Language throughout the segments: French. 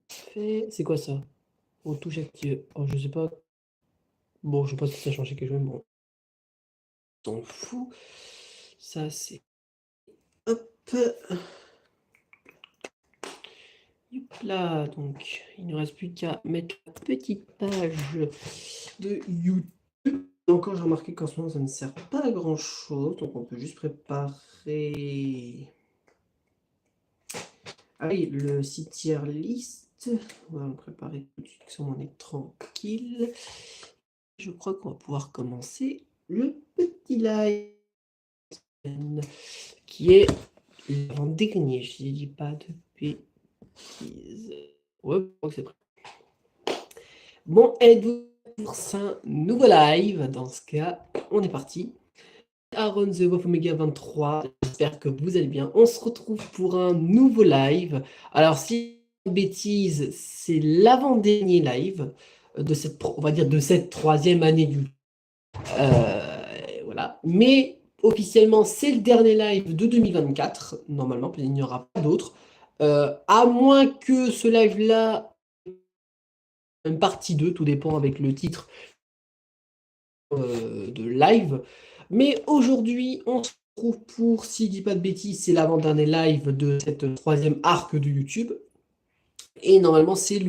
Fait. C'est quoi ça? On touche active. Oh, je sais pas. Bon, je sais pas si ça a changé quelque chose, mais bon, on s'en fout. Ça, c'est. Hop. Hop là, donc, il ne reste plus qu'à mettre la petite page de YouTube. Encore, j'ai remarqué qu'en ce moment, ça ne sert pas à grand chose, donc on peut juste préparer. Allez, le site tier list. On va le préparer tout de suite sur mon écran tranquille. Je crois qu'on va pouvoir commencer le petit live qui est l'avant-dernier, je ne dis pas de bêtises. Ouais, je crois que c'est prêt. Bon, êtes-vous pour un nouveau live? Dans ce cas, on est parti. Aaron The Wolf Omega 23, j'espère que vous allez bien. On se retrouve pour un nouveau live. Alors, si je dis pas de bêtises, c'est l'avant-dernier live de cette, on va dire, de cette 3e année du. Voilà. Mais officiellement, c'est le dernier live de 2024. Normalement, il n'y aura pas d'autres. À moins que ce live-là, une partie 2, tout dépend avec le titre de live. Mais aujourd'hui, on se retrouve pour, si je dis pas de bêtises, c'est l'avant-dernier live de cette 3e arc de YouTube. Et normalement, c'est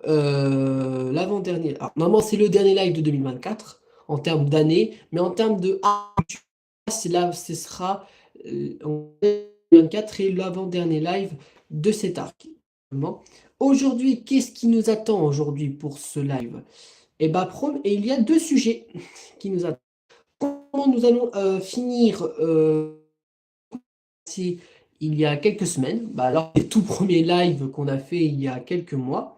l'avant-dernier. Alors, normalement, c'est le dernier live de 2024 en termes d'année, mais en termes de arc, c'est là, ce sera en 2024 et l'avant-dernier live de cet arc. Aujourd'hui, qu'est-ce qui nous attend aujourd'hui pour ce live? Et il y a 2 sujets qui nous attendent. Comment nous allons finir il y a quelques semaines, alors les tout premiers lives qu'on a fait il y a quelques mois,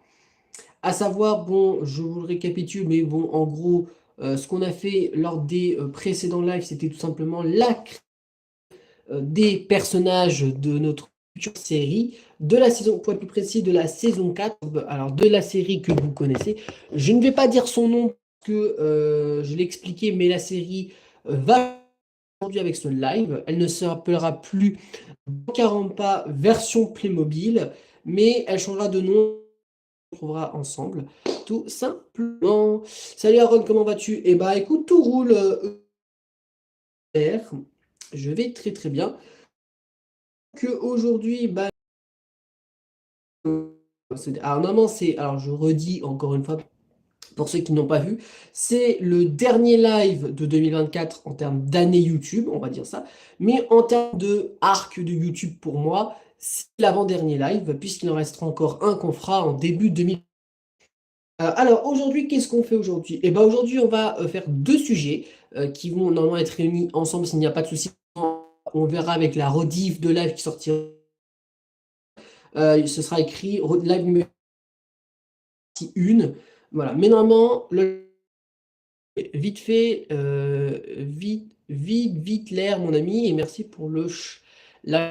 à savoir, bon, je vous le récapitule, mais bon, en gros, ce qu'on a fait lors des précédents lives, c'était tout simplement des personnages de notre future série, de la saison, pour être plus précis, de la saison 4, alors de la série que vous connaissez. Je ne vais pas dire son nom, parce que je l'ai expliqué, mais la série va aujourd'hui avec ce live. Elle ne s'appellera plus Caramba version Playmobil, mais elle changera de nom. On trouvera ensemble, tout simplement. Salut Aaron, comment vas-tu? Eh bah écoute, tout roule. Je vais très très bien. Que aujourd'hui, alors normalement c'est, alors je redis encore une fois pour ceux qui n'ont pas vu, c'est le dernier live de 2024 en termes d'année YouTube, on va dire ça, mais en termes de arc de YouTube pour moi, c'est l'avant-dernier live, puisqu'il en restera encore un qu'on fera en début 2000. Alors aujourd'hui, qu'est-ce qu'on fait aujourd'hui? Eh ben aujourd'hui, on va faire 2 sujets qui vont normalement être réunis ensemble s'il n'y a pas de souci. On verra avec la rediff de live qui sortira. Ce sera écrit live numéro 1. Voilà. Mais normalement, vite fait, vite l'air, mon ami, et merci pour la.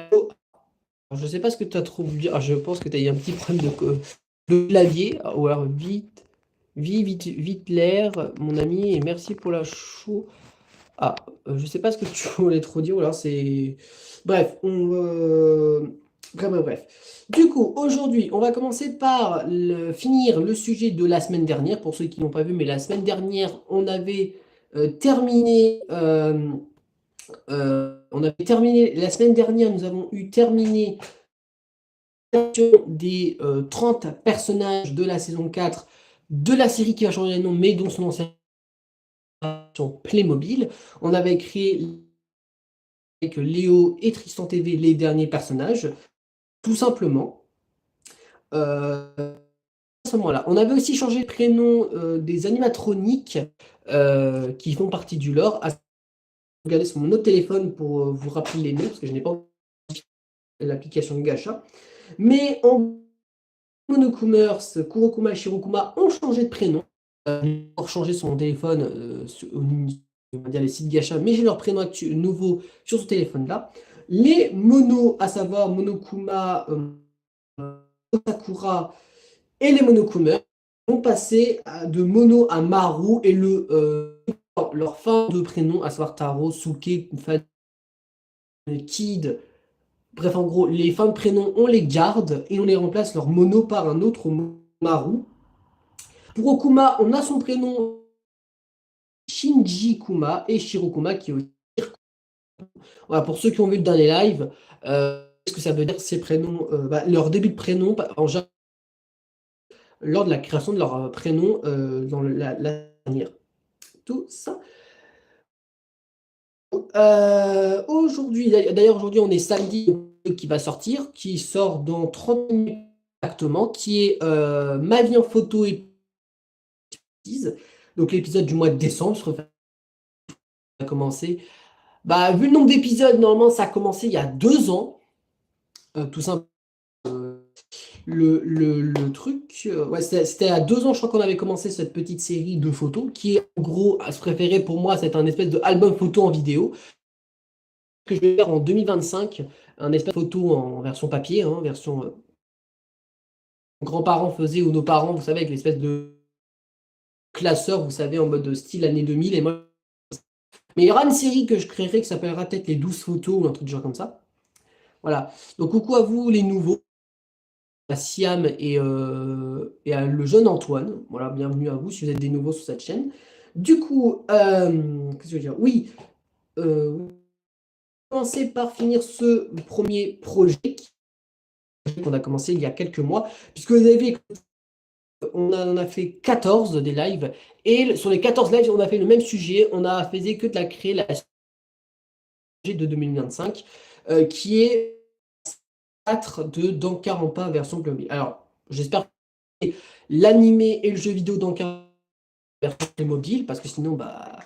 Alors, je sais pas ce que tu as trouvé. Ah, je pense que tu as eu un petit problème de clavier. Ou alors vite l'air, mon ami, et merci pour la chou. Ah, je sais pas ce que tu voulais trop dire, ou alors c'est. Bref, bref. Du coup, aujourd'hui, on va commencer par finir le sujet de la semaine dernière, pour ceux qui n'ont pas vu, mais la semaine dernière, on avait terminé. La semaine dernière, nous avons terminé des 30 personnages de la saison 4 de la série qui va changer de nom, mais dont son ancien Playmobil. On avait créé avec Léo et Tristan TV les derniers personnages, tout simplement. À ce moment-là, on avait aussi changé le prénom des animatroniques qui font partie du lore. Regardez sur mon autre téléphone pour vous rappeler les noms, parce que je n'ai pas l'application Gacha. Mais en Monokumers, Kurokuma et Shirokuma ont changé de prénom. Pour changer son téléphone, on va dire les sites Gacha, mais j'ai leur prénom nouveau sur ce téléphone-là. Les monos, à savoir Monokuma, Sakura et les Monokumers, vont passer de Mono à Maru et leur fin de prénom, à savoir Taro, Suke, Kufan, Kid, Bref, en gros, les fins de prénom, on les garde et on les remplace leur mono par un autre Maru. Pour Okuma, on a son prénom Shinji Kuma et Shirokuma qui est aussi. Voilà, pour ceux qui ont vu le dernier live, ce que ça veut dire ces prénoms, leur début de prénom, en général, lors de la création de leur prénom dans la dernière. Tout ça. Aujourd'hui, d'ailleurs, aujourd'hui, on est samedi qui va sortir, qui sort dans 30 minutes exactement, qui est Ma vie en photo et donc l'épisode du mois de décembre, a commencé. Bah, vu le nombre d'épisodes, normalement, ça a commencé il y a 2 ans, tout simplement. Le truc, ouais, c'était à 2 ans, je crois qu'on avait commencé cette petite série de photos, qui est en gros, à se préférer pour moi, c'est un espèce de album photo en vidéo, que je vais faire en 2025, un espèce de photo en version papier, hein, version grands-parents faisaient ou nos parents, vous savez, avec l'espèce de classeur, vous savez, en mode style année 2000, et moi. Mais il y aura une série que je créerai qui s'appellera peut-être les 12 photos ou un truc du genre comme ça. Voilà. Donc coucou à vous les nouveaux, à Siam et à le jeune Antoine. Voilà, bienvenue à vous si vous êtes des nouveaux sur cette chaîne. Du coup, qu'est-ce que je veux dire? Oui, commencer par finir ce premier projet qu'on a commencé il y a quelques mois, puisque vous avez vu, on a fait 14 des lives, et sur les 14 lives, on a fait le même sujet, on a fait que de la créer la sujet de 2025, qui est 4 de Danganronpa version Plumby. Alors, j'espère que l'animé et le jeu vidéo Danganronpa version mobile, parce que sinon, bah,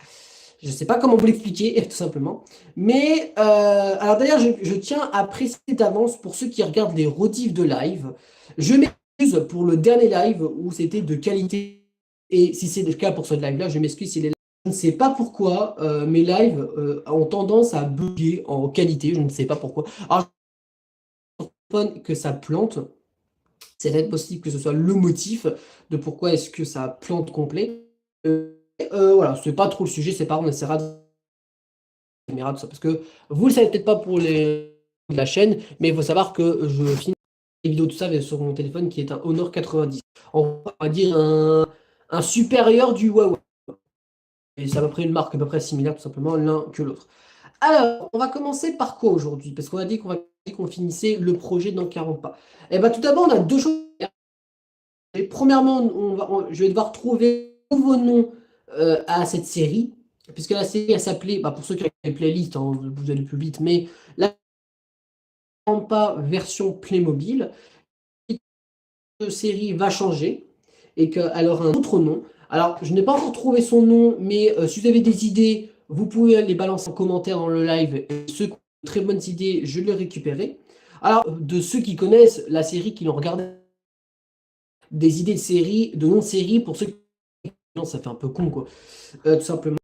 je ne sais pas comment vous l'expliquer, tout simplement. Mais, alors d'ailleurs, je tiens à préciser d'avance pour ceux qui regardent les rediffs de live, je m'excuse pour le dernier live où c'était de qualité. Et si c'est le cas pour ce live-là, je m'excuse si les lives. Je ne sais pas pourquoi mes lives ont tendance à bugger en qualité, je ne sais pas pourquoi. Alors, que ça plante, c'est peut-être possible que ce soit le motif de pourquoi est-ce que ça plante complet. Voilà, c'est pas trop le sujet, c'est pas grave, on essaiera de caméra, tout ça, parce que vous le savez peut-être pas pour de la chaîne, mais il faut savoir que je filme les vidéos, tout ça sur mon téléphone qui est un Honor 90. On va dire un supérieur du Huawei. Et c'est à peu près une marque à peu près similaire, tout simplement, l'un que l'autre. Alors, on va commencer par quoi aujourd'hui? Parce qu'on a dit qu'on finissait le projet dans 40 pas. Et bien, tout d'abord, on a deux choses. Et premièrement, je vais devoir trouver un nouveau nom à cette série, puisque la série, elle s'appelait, bah, pour ceux qui ont les playlists, hein, vous allez plus vite, mais la pas version Playmobil, la série va changer et qu'elle aura un autre nom. Alors, je n'ai pas encore trouvé son nom, mais si vous avez des idées, vous pouvez les balancer en commentaire dans le live. Et ceux qui ont de très bonnes idées, je les récupérerai. Alors, de ceux qui connaissent la série, qui l'ont regardé, des idées de série, de noms de série, pour ceux qui. Non, ça fait un peu con, quoi. Tout simplement,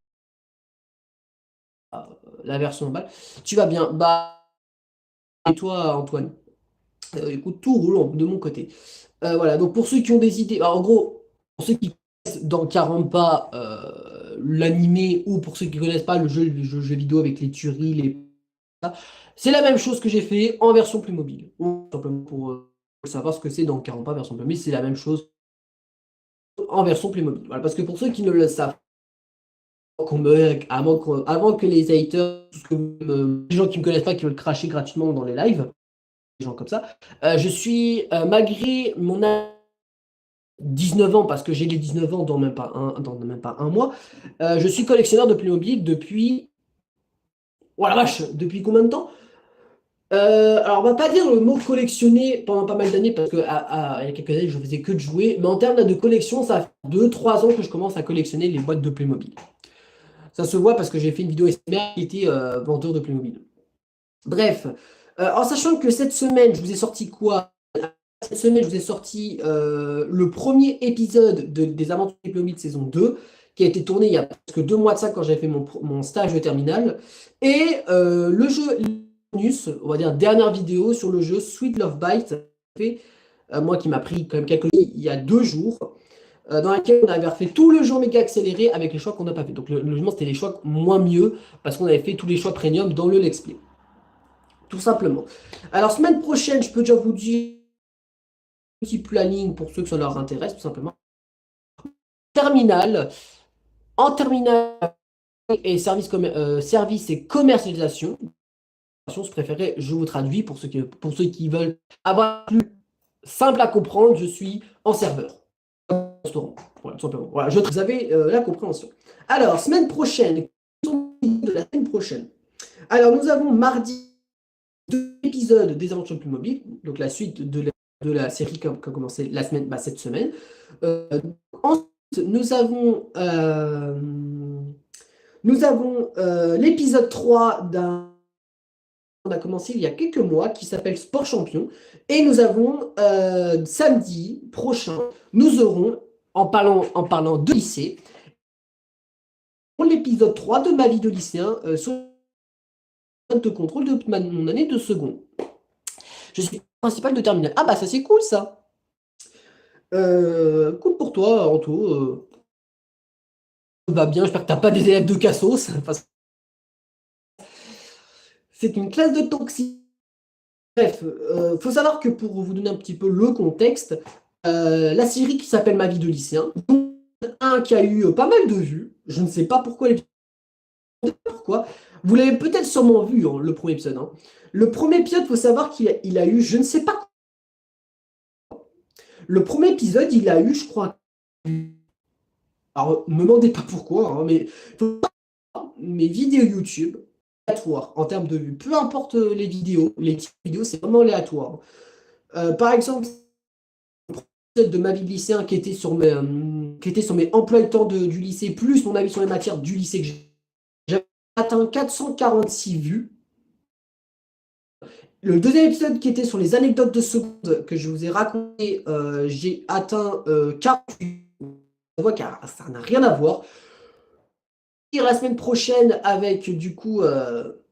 la version normale. Tu vas bien. Bah, et toi, Antoine? Écoute, tout roule de mon côté. Voilà, donc pour ceux qui ont des idées, alors, en gros, pour ceux qui connaissent dans 40 pas l'animé ou pour ceux qui ne connaissent pas le jeu vidéo avec les tueries, c'est la même chose que j'ai fait en version plus mobile. Ou simplement pour savoir ce que c'est dans 40 pas version plus mobile, c'est la même chose en version plus mobile. Voilà, parce que pour ceux qui ne le savent, avant que les haters, tout ce que, les gens qui ne me connaissent pas, qui veulent cracher gratuitement dans les lives, des gens comme ça, je suis, malgré mon 19 ans, parce que j'ai les 19 ans dans même pas un mois, je suis collectionneur de Playmobil depuis. Oh la vache, depuis combien de temps? Alors, on va pas dire le mot collectionner pendant pas mal d'années, parce que il y a quelques années, je faisais que de jouer, mais en termes de collection, ça fait 2-3 ans que je commence à collectionner les boîtes de Playmobil. Ça se voit parce que j'ai fait une vidéo SMR qui était vendeur de Playmobil. Bref, en sachant que cette semaine, je vous ai sorti quoi? Cette semaine, je vous ai sorti le premier épisode des Aventures de Playmobil saison 2, qui a été tourné il y a presque 2 mois de ça, quand j'avais fait mon stage de terminale. Et le jeu bonus, on va dire dernière vidéo sur le jeu Sweet Love Bite, moi qui m'a pris quand même quelques minutes, il y a 2 jours, dans laquelle on avait refait tout le jeu méga accéléré avec les choix qu'on n'a pas fait. Donc logiquement, c'était les choix moins mieux, parce qu'on avait fait tous les choix premium dans le Let's Play. tout simplement. Alors, semaine prochaine, je peux déjà vous dire un petit peu la ligne pour ceux que ça leur intéresse, tout simplement. Terminal, en terminale et service et commercialisation. Je préférais, je vous traduis pour ceux qui veulent avoir plus simple à comprendre, je suis en serveur. Voilà, tout simplement. Voilà, vous avez la compréhension. Alors, semaine prochaine, de la semaine prochaine. Alors, nous avons mardi 2 épisodes des Aventures Playmobil, donc la suite de la série qui a commencé la semaine, cette semaine. Ensuite, nous avons l'épisode 3 d'un a commencé il y a quelques mois qui s'appelle Sport Champion. Et nous avons samedi prochain, nous aurons, en parlant de lycée, l'épisode 3 de ma vie de lycéen sur de contrôle de mon année de seconde. Je suis principal de terminale. Ah bah ça c'est cool ça. Cool pour toi, Anto. Va bien, j'espère que t'as pas des élèves de cassos. C'est une classe de toxiques. Bref, faut savoir que pour vous donner un petit peu le contexte, la série qui s'appelle Ma vie de lycéen, un qui a eu pas mal de vues, je ne sais pas pourquoi, vous l'avez peut-être sûrement vu, hein, le premier épisode. Hein. Le premier épisode, il faut savoir qu'il a eu, je ne sais pas, le premier épisode, il a eu, je crois, alors ne me demandez pas pourquoi, hein, mais mes vidéos YouTube, aléatoires en termes de vues, peu importe les vidéos, c'est vraiment aléatoire. Par exemple, de ma vie de lycéen qui était sur mes emplois de temps du lycée, plus mon avis sur les matières du lycée que j'avais atteint 446 vues. Le deuxième épisode qui était sur les anecdotes de seconde que je vous ai raconté, j'ai atteint 48. On voit que ça n'a rien à voir. Et la semaine prochaine avec du coup sur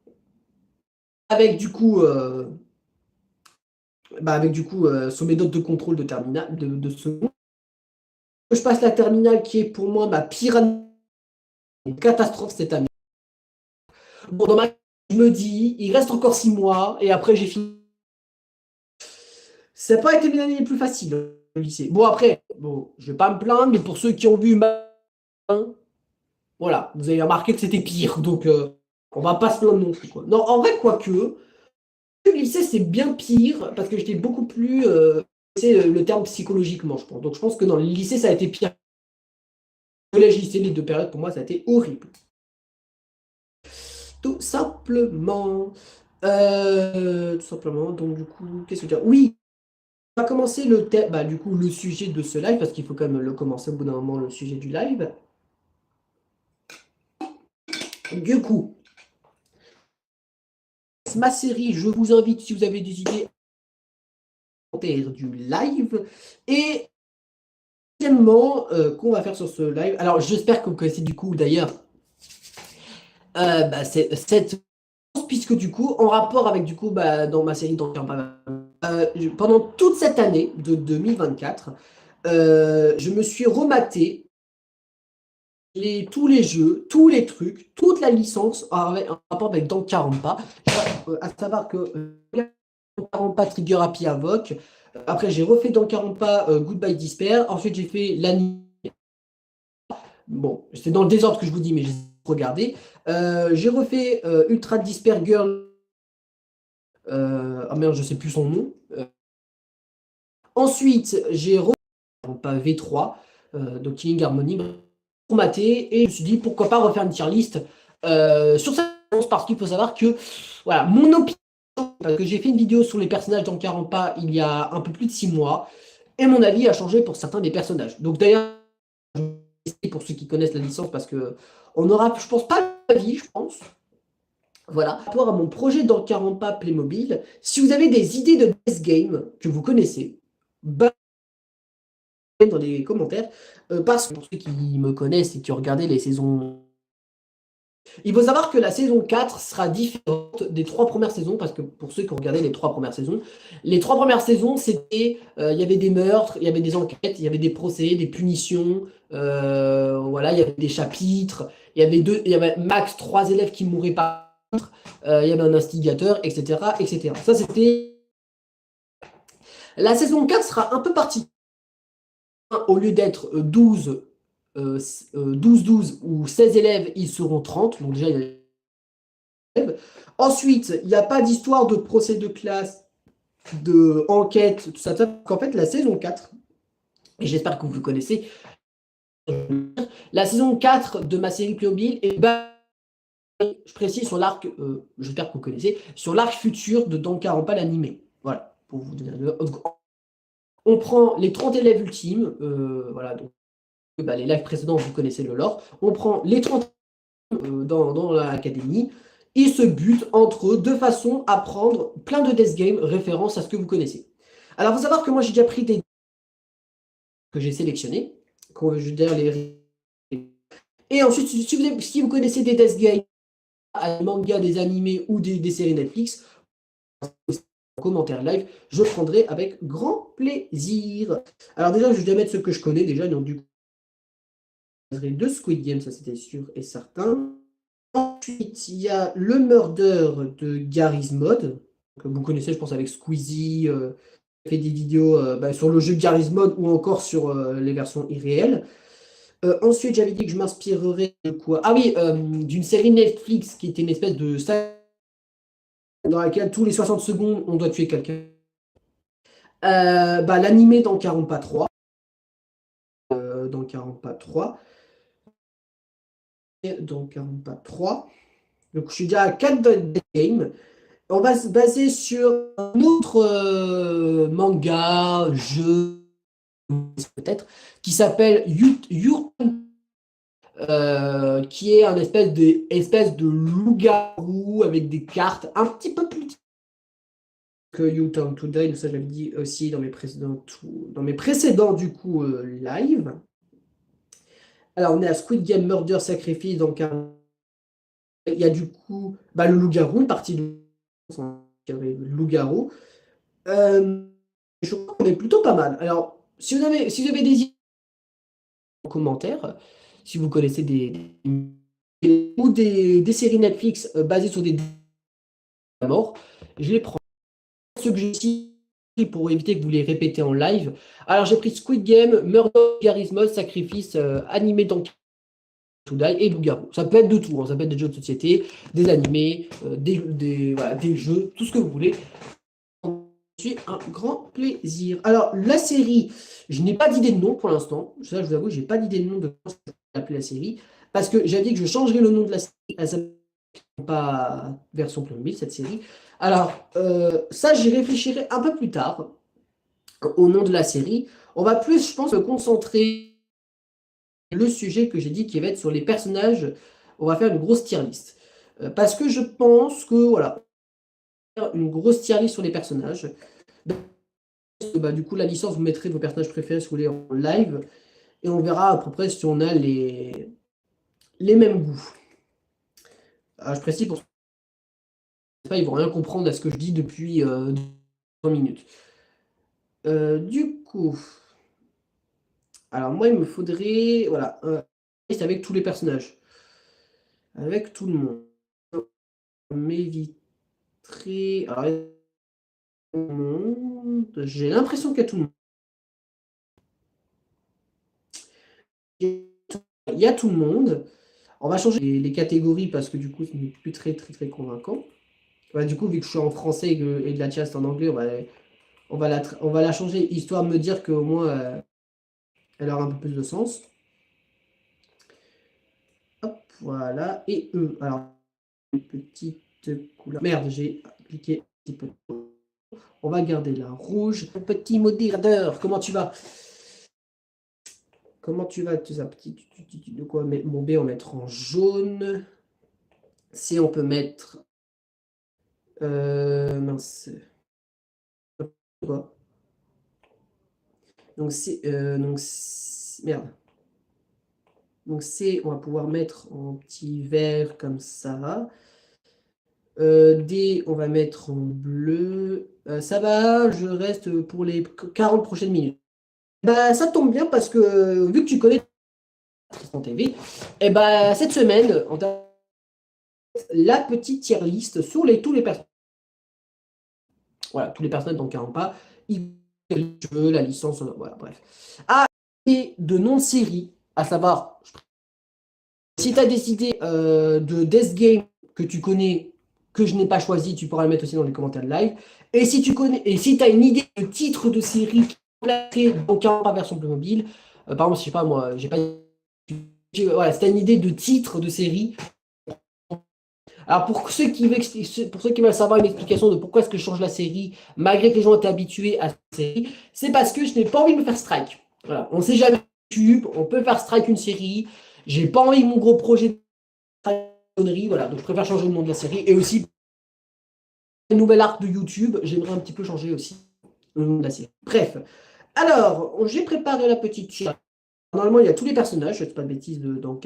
mes notes de contrôle de terminale de seconde. Je passe la terminale qui est pour moi ma pire année, une catastrophe cette année. Bon, dans ma je me dis, il reste encore 6 mois et après j'ai fini. Ça n'a pas été mes années les plus faciles au lycée. Bon, après, bon, je vais pas me plaindre, mais pour ceux qui ont vu voilà, vous avez remarqué que c'était pire, donc on va pas se plaindre non plus. Quoi. Non, en vrai, quoique, le lycée c'est bien pire parce que j'étais beaucoup plus. C'est le terme psychologiquement, je pense. Donc je pense que dans le lycée ça a été pire. Collège, lycée, les 2 périodes pour moi ça a été horrible. Tout simplement. Tout simplement. Donc du coup, qu'est-ce que je veux dire? Oui, on va commencer le sujet de ce live, parce qu'il faut quand même le commencer au bout d'un moment, le sujet du live. Du coup, ma série, je vous invite, si vous avez des idées, à faire du live. Et deuxièmement, qu'on va faire sur ce live. Alors, j'espère que vous connaissez du coup, d'ailleurs, cette puisque du coup, en rapport avec du coup, dans ma série pendant toute cette année de 2024, je me suis rematé tous les jeux, tous les trucs, toute la licence en rapport avec Danganronpa. À savoir que Danganronpa Trigger Happy Havoc. Après, j'ai refait Danganronpa Goodbye Despair. Ensuite, j'ai fait l'anime. Bon, c'est dans le désordre que je vous dis, mais j'ai regardé. J'ai refait Ultra Despair Girl. Ah merde, je sais plus son nom. Ensuite, j'ai refait V3, donc Killing Harmony, formaté, et je me suis dit pourquoi pas refaire une tier list sur cette annonce, parce qu'il faut savoir que, voilà, mon opinion, parce que j'ai fait une vidéo sur les personnages d'Danganronpa il y a un peu plus de 6 mois, et mon avis a changé pour certains des personnages. Donc d'ailleurs, pour ceux qui connaissent la licence, parce que on aura, je pense, pas d'avis, je pense. Voilà, par rapport à mon projet Danganronpa Playmobil, si vous avez des idées de best game que vous connaissez, dans les commentaires, parce que pour ceux qui me connaissent et qui ont regardé les saisons, il faut savoir que la saison 4 sera différente des 3 premières saisons, parce que pour ceux qui ont regardé les 3 premières saisons, les 3 premières saisons, c'était, il y avait des meurtres, il y avait des enquêtes, il y avait des procès, des punitions, voilà, il y avait des chapitres, il y avait max 3 élèves qui mouraient pas. il y avait un instigateur, etc., etc. Ça, c'était... La saison 4 sera un peu particulière. Au lieu d'être 12 ou 16 élèves, ils seront 30. Donc déjà, il y a des élèves. Ensuite, il n'y a pas d'histoire de procès de classe, de enquête, tout ça. En fait, la saison 4, et j'espère que vous connaissez, la saison 4 de ma série Playmobil est basée, je précise, sur l'arc, j'espère que vous connaissez, sur l'arc futur de Danganronpa l'animé. Voilà, pour vous donner on prend les 30 élèves ultimes, voilà, donc les lives précédents, vous connaissez le lore. On prend les 30 dans l'académie. Ils se butent entre eux de façon à prendre plein de death game référence à ce que vous connaissez. Alors, il faut savoir que moi, j'ai déjà pris des que j'ai sélectionnés. Et ensuite, si vous connaissez des death games, des mangas, des animés ou des séries Netflix, en commentaire live, je prendrai avec grand plaisir. Alors déjà, je vais mettre ce que je connais déjà. Donc du coup, de Squid Game, ça c'était sûr et certain. Ensuite, il y a le Murder de Garry's Mod, que vous connaissez, je pense, avec Squeezie, qui fait des vidéos sur le jeu Garry's Mod ou encore sur les versions irréelles. Ensuite, j'avais dit que je m'inspirerais de quoi? Ah oui, d'une série Netflix qui était une espèce de dans laquelle tous les 60 secondes, on doit tuer quelqu'un. L'animé dans 40 pas 3. Dans 40 pas 3. Dans 40 pas 3. Donc, je suis déjà à 4 games. On va se baser sur un autre manga, jeu, peut-être, qui s'appelle qui est un espèce de loup-garou avec des cartes un petit peu plus que U-Turn Today. Ça, j'avais dit aussi dans mes précédents du coup, live. Alors, on est à Squid Game Murder Sacrifice, donc il y a du coup le loup-garou, une partie de le loup-garou. Je crois qu'on est plutôt pas mal. Alors, si vous avez des idées en commentaire, si vous connaissez ou des séries Netflix basées sur des morts, je les prends. Ceux que j'ai ici pour éviter que vous les répétez en live. Alors, j'ai pris Squid Game, Murder, Garry's Mod, Sacrifice, animé dans To Die et Loup-garou. Ça peut être de tout, hein. Ça peut être des jeux de société, des animés, des jeux, tout ce que vous voulez. C'est un grand plaisir. Alors, la série, je n'ai pas d'idée de nom pour l'instant. Ça, je vous avoue, je n'ai pas d'idée de nom de comment s'appeler la série. Parce que j'avais dit que je changerais le nom de la série. Elle s'appelle pas version Playmobil, cette série. Alors, ça, j'y réfléchirai un peu plus tard au nom de la série. On va plus, je pense, se concentrer sur le sujet que j'ai dit qui va être sur les personnages. On va faire une grosse tier list. Parce que je pense que, voilà, une grosse tier list sur les personnages. Du coup, la licence, vous mettrez vos personnages préférés si vous voulez en live. Et on verra à peu près si on a les mêmes goûts. Je précise pour ceux qui ne vont rien comprendre à ce que je dis depuis 20 minutes. Du coup, alors moi, il me faudrait voilà, un liste avec tous les personnages. Avec tout le monde. M'éviterai. Alors, j'ai l'impression qu'il y a tout le monde. Il y a tout le monde. On va changer les catégories parce que du coup, ce n'est plus très, très, très convaincant. Du coup, vu que je suis en français et de la chasse en anglais, on va la changer histoire de me dire qu'au moins, elle aura un peu plus de sens. Hop, voilà. Et eux, alors, une petite couleur. Merde, j'ai cliqué un petit peu. On va garder la rouge. Petit modérateur, comment tu vas? Comment tu vas? De quoi mon B, on va mettre en jaune. C, on peut mettre. Mince. Quoi? Donc, merde. Donc, C, on va pouvoir mettre en petit vert comme ça. D, on va mettre en bleu. Ça va, je reste pour les 40 prochaines minutes. Ça tombe bien parce que vu que tu connais Tristan TV, cette semaine, la petite tier list sur tous les personnages. Voilà, tous les personnages dans 40 pas, le jeu, la licence, voilà, bref. Ah, et de noms de série, à savoir, si tu as décidé de Death Game que tu connais, que je n'ai pas choisi, tu pourras le mettre aussi dans les commentaires de live. Et si tu connais, et si tu as une idée de titre de série qui est dans 40 pas version Playmobil, par exemple, je sais pas moi, j'ai pas. Voilà, si tu as une idée de titre de série. Alors pour ceux qui veulent savoir une explication de pourquoi est-ce que je change la série, malgré que les gens étaient habitués à cette série, c'est parce que je n'ai pas envie de me faire strike. Voilà, on ne sait jamais YouTube, on peut faire strike une série. J'ai pas envie que mon gros projet de connerie, voilà, donc je préfère changer le nom de la série. Et aussi, le nouvel arc de YouTube, j'aimerais un petit peu changer aussi le nom de la série. Bref, alors, j'ai préparé la petite charte. Normalement, il y a tous les personnages, je ne dis pas de bêtises dans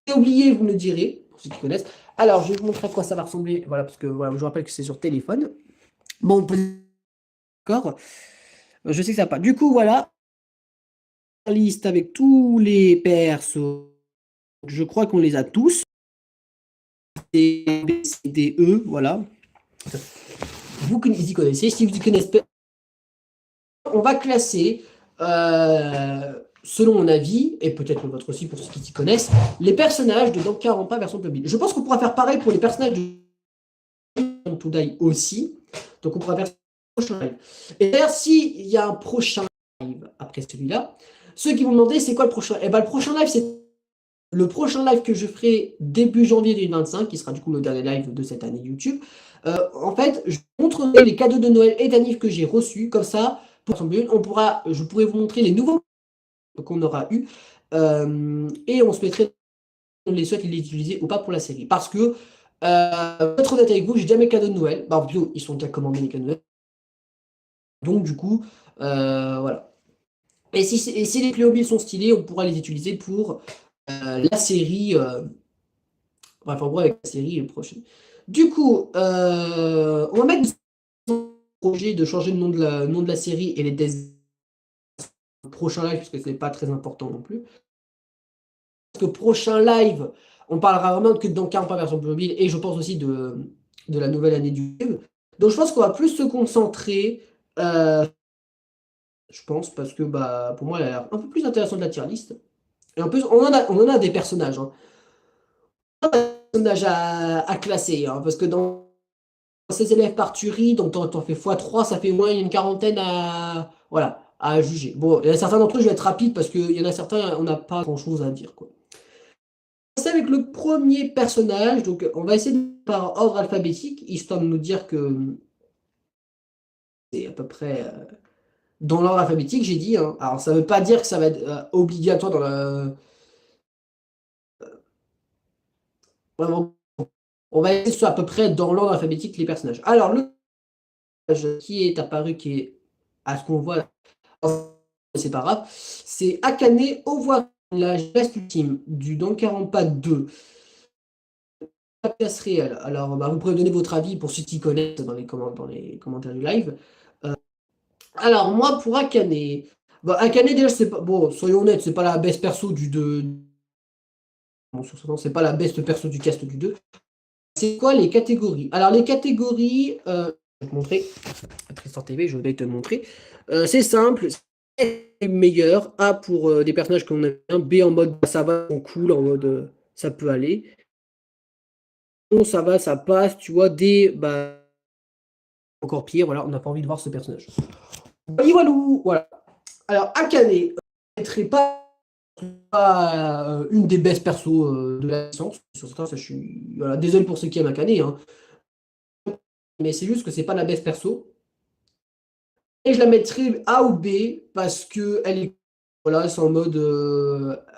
j'ai oublié, vous me le direz, pour ceux qui connaissent. Alors, je vais vous montrer à quoi ça va ressembler. Voilà, parce que voilà, je vous rappelle que c'est sur téléphone. Bon, d'accord. Je sais que ça va pas. Du coup, voilà. La liste avec tous les persos. Je crois qu'on les a tous. Et B, C, D, E, voilà. Vous y connaissez. Si vous y connaissez pas, on va classer, selon mon avis, et peut-être le vôtre aussi pour ceux qui s'y connaissent, les personnages de Dans 40 pas version Playmobil. Je pense qu'on pourra faire pareil pour les personnages de To Die aussi. Donc on pourra faire prochain live. Et d'ailleurs, s'il y a un prochain live après celui-là, ceux qui vont me demander c'est quoi le prochain. Eh ben le prochain live, c'est le prochain live que je ferai début janvier 2025, qui sera du coup le dernier live de cette année YouTube. En fait, je montrerai les cadeaux de Noël et d'anniv que j'ai reçus, comme ça, je pourrai vous montrer les nouveaux qu'on aura eu, et on se mettrait les souhaite les utiliser ou pas pour la série. Parce que, pour être honnête avec vous, j'ai déjà mes cadeaux de Noël. Bah, bio, ils sont déjà commandés les cadeaux de Noël. Donc, du coup, voilà. Et si les Playmobil sont stylés, on pourra les utiliser pour la série. Bref, en gros, avec la série prochaine. Du coup, on va mettre le projet de changer le nom de la série et les prochain live, parce que ce n'est pas très important non plus. Parce que prochain live, on parlera vraiment que dans 40 pas version mobile et je pense aussi de la nouvelle année du YouTube. Donc je pense qu'on va plus se concentrer, je pense, parce que bah, pour moi, elle a l'air un peu plus intéressante de la tier list. Et en plus, on en a des personnages. Hein. On a des personnages à classer, hein, parce que dans 16 élèves par tuerie, donc t'en fais x3, ça fait au moins une quarantaine voilà, à juger. Bon, il y a certains d'entre eux, je vais être rapide parce qu'il y en a certains, on n'a pas grand-chose à dire, quoi. Avec le premier personnage, donc on va essayer par ordre alphabétique, histoire de nous dire que c'est à peu près dans l'ordre alphabétique, j'ai dit. Hein. Alors ça ne veut pas dire que ça va être obligatoire dans la. Vraiment, on va essayer que ce soit à peu près dans l'ordre alphabétique les personnages. Alors le personnage qui est apparu, qui est à ce qu'on voit, c'est pas grave, c'est Akane Ovoire, la geste ultime du Dans 40 pas 2. Pièce réelle. Alors, bah, vous pouvez donner votre avis pour ceux qui connaissent dans les commentaires du live. Alors, moi, pour Akane, bah, Akane, déjà, c'est pas. Bon, soyons honnêtes, c'est pas la best perso du 2. Bon, sur ce temps, c'est pas la best perso du cast du 2. C'est quoi les catégories? Alors, les catégories, je vais te montrer. Tristan TV, je vais te montrer. C'est simple. C'est meilleur. A pour des personnages qu'on aime bien. B en mode ça va, cool, en mode ça peut aller. Ça va, ça passe, tu vois, D, bah, encore pire, voilà, on n'a pas envie de voir ce personnage. Walou, voilà. Alors, Akane, ne mettrait pas une des best persos de la licence. Sur ça, je suis. Voilà, désolé pour ceux qui aiment Akane, hein. Mais c'est juste que c'est pas la best perso. Et je la mettrais A ou B parce que elle est. Voilà, c'est en mode.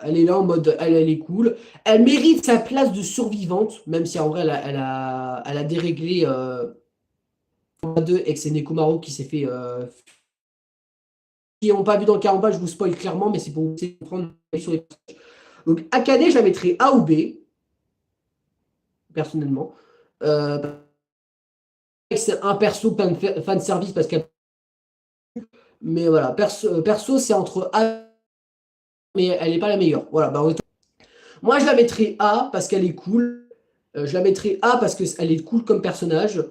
Elle est là en mode. Elle est cool. Elle mérite sa place de survivante, même si en vrai, elle a déréglé. 2 et que c'est Nekomaru qui s'est fait. Qui n'ont pas vu dans le 40 je vous spoil clairement, mais c'est pour vous comprendre sur les personnages. Donc Akane, je la mettrais A ou B, personnellement. C'est un perso fan service parce qu'elle. Mais voilà, perso c'est entre A, mais elle n'est pas la meilleure. Voilà, bah, moi je la mettrais A parce qu'elle est cool. Je la mettrai A parce qu'elle est cool comme personnage.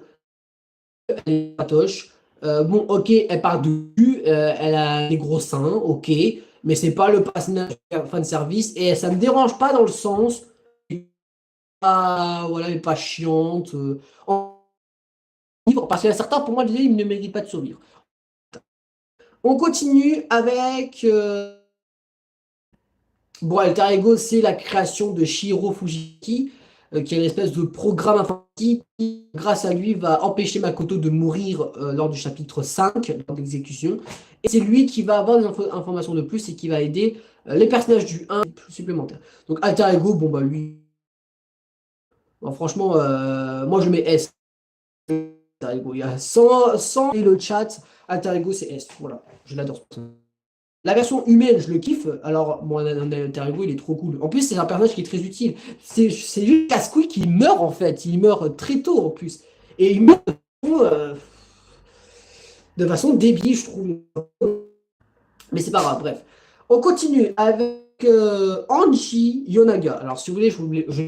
Elle est patoche. Bon, ok, elle part de cul, elle a des gros seins, ok, mais c'est pas le personnage fan service et ça me dérange pas dans le sens, voilà, elle est pas chiante. En livre, parce qu'il y a certains, pour moi, ils ne méritent pas de survivre. On continue avec. Bon, Alter Ego, c'est la création de Shihiro Fujiki, qui est une espèce de programme informatique qui, grâce à lui, va empêcher Makoto de mourir lors du chapitre 5, lors de l'exécution. Et c'est lui qui va avoir des informations de plus et qui va aider les personnages du 1 supplémentaires. Donc Alter Ego, bon bah lui, bon, franchement, moi je mets S. Alter Ego, il y a 100 et le chat, Alter Ego c'est S. Voilà, je l'adore. La version humaine, je le kiffe. Alors, bon, un Alter Ego, il est trop cool. En plus, c'est un personnage qui est très utile. C'est lui, casse-couille, qui meurt, en fait. Il meurt très tôt, en plus. Et il meurt de façon débile, je trouve. Mais c'est pas grave, bref. On continue avec Anji Yonaga. Alors, si vous voulez, je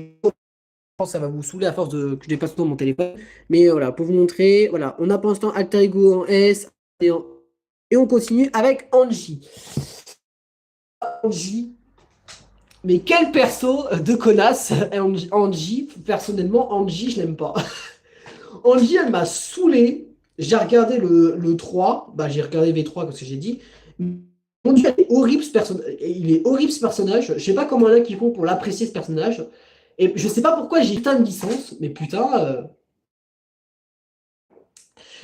pense que ça va vous saouler à force que je dépasse tout mon téléphone. Mais voilà, pour vous montrer, voilà, on a pour l'instant Alter Ego en S et on continue avec Anji. Anji. Mais quel perso de connasse, Anji. Personnellement, Anji, je l'aime pas. Anji, elle m'a saoulé. J'ai regardé le 3. Bah, j'ai regardé V3 parce que j'ai dit. Mon Dieu, il est horrible ce personnage. Je sais pas comment il y en a qui font pour l'apprécier ce personnage. Et je sais pas pourquoi j'ai tant de licence, mais putain,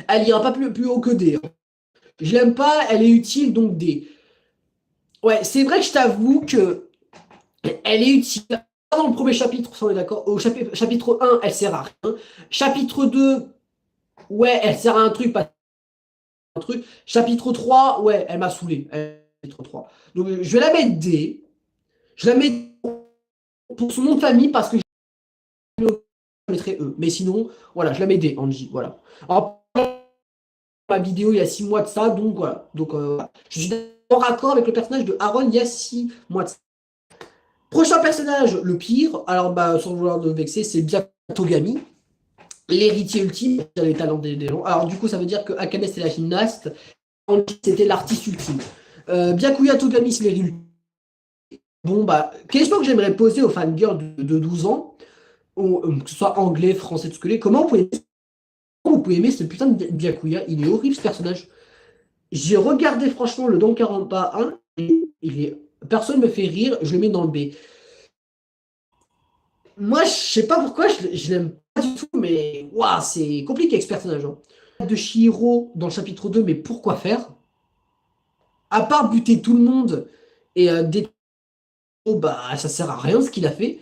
elle ira pas plus haut que D, hein. Je l'aime pas, elle est utile, donc D. Ouais, c'est vrai que je t'avoue que elle est utile. Dans le premier chapitre, ça on est d'accord. Au chapitre 1, elle sert à rien. Chapitre 2, ouais, elle sert à un truc, pas un truc. Chapitre 3, ouais, elle m'a saoulé. Chapitre 3. Donc je vais la mettre D. Je la mets pour son nom de famille parce que je mettrais E. Mais sinon, voilà, je la mets D, Angie. Voilà. Alors, ma vidéo il y a 6 mois de ça, donc voilà. Donc je suis en raccord avec le personnage de Aaron il y a 6 mois de ça. Prochain personnage, le pire. Alors, bah, sans vouloir le vexer, c'est Byakugami. L'héritier ultime, les talents des gens. Alors, du coup, ça veut dire que Akane, c'est la gymnaste. Anji, c'était l'artiste ultime. Byakuya Togami, c'est l'héritier. Bon, bah, question que j'aimerais poser aux fangirls de 12 ans, que ce soit anglais, français, tout ce que les. Comment vous pouvez aimer ce putain de Byakuya? Il est horrible, ce personnage. J'ai regardé, franchement, le Don 41. Personne me fait rire, je le mets dans le B. Moi, je sais pas pourquoi, je l'aime pas du tout, mais waouh, c'est compliqué avec ce personnage, hein. De Shihiro dans le chapitre 2, mais pourquoi faire? À part buter tout le monde et bah ça sert à rien ce qu'il a fait.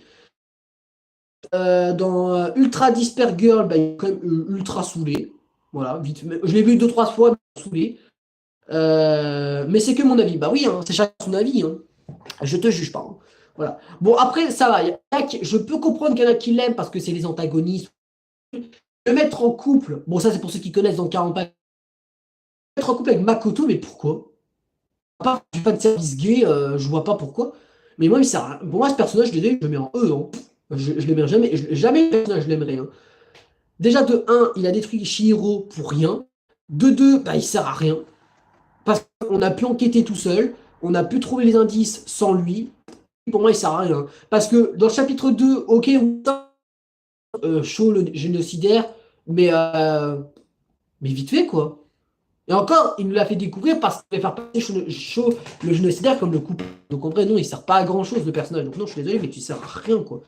Dans Ultra Disper Girl, bah, il est quand même ultra saoulé. Voilà, vite. Je l'ai vu 2-3 fois, mais saoulé. Mais c'est que mon avis. Bah oui, hein, c'est chacun son avis, hein. Je te juge pas, hein. Voilà. Bon, après, ça va. Je peux comprendre qu'il y en a qui l'aiment parce que c'est les antagonistes. Le mettre en couple, bon, ça c'est pour ceux qui connaissent dans 40 pas. Mettre en couple avec Makoto, mais pourquoi? À part du fan service gay, je vois pas pourquoi. Mais moi, pour moi, ce personnage, je le mets en E, hein. Je l'aimerais jamais. Jamais le personnage, je l'aimerais, hein. Déjà, de un, il a détruit Shihiro pour rien. De deux, bah, il sert à rien. Parce qu'on a pu enquêter tout seul. On a pu trouver les indices sans lui. Pour moi, il sert à rien. Parce que dans le chapitre 2, ok, Shaw le génocidaire, mais vite fait, quoi. Et encore, il nous l'a fait découvrir parce qu'il voulait faire passer Shaw le génocidaire comme le coupable. Donc en vrai, non, il sert pas à grand chose, le personnage. Donc non, je suis désolé, mais tu sers à rien, quoi.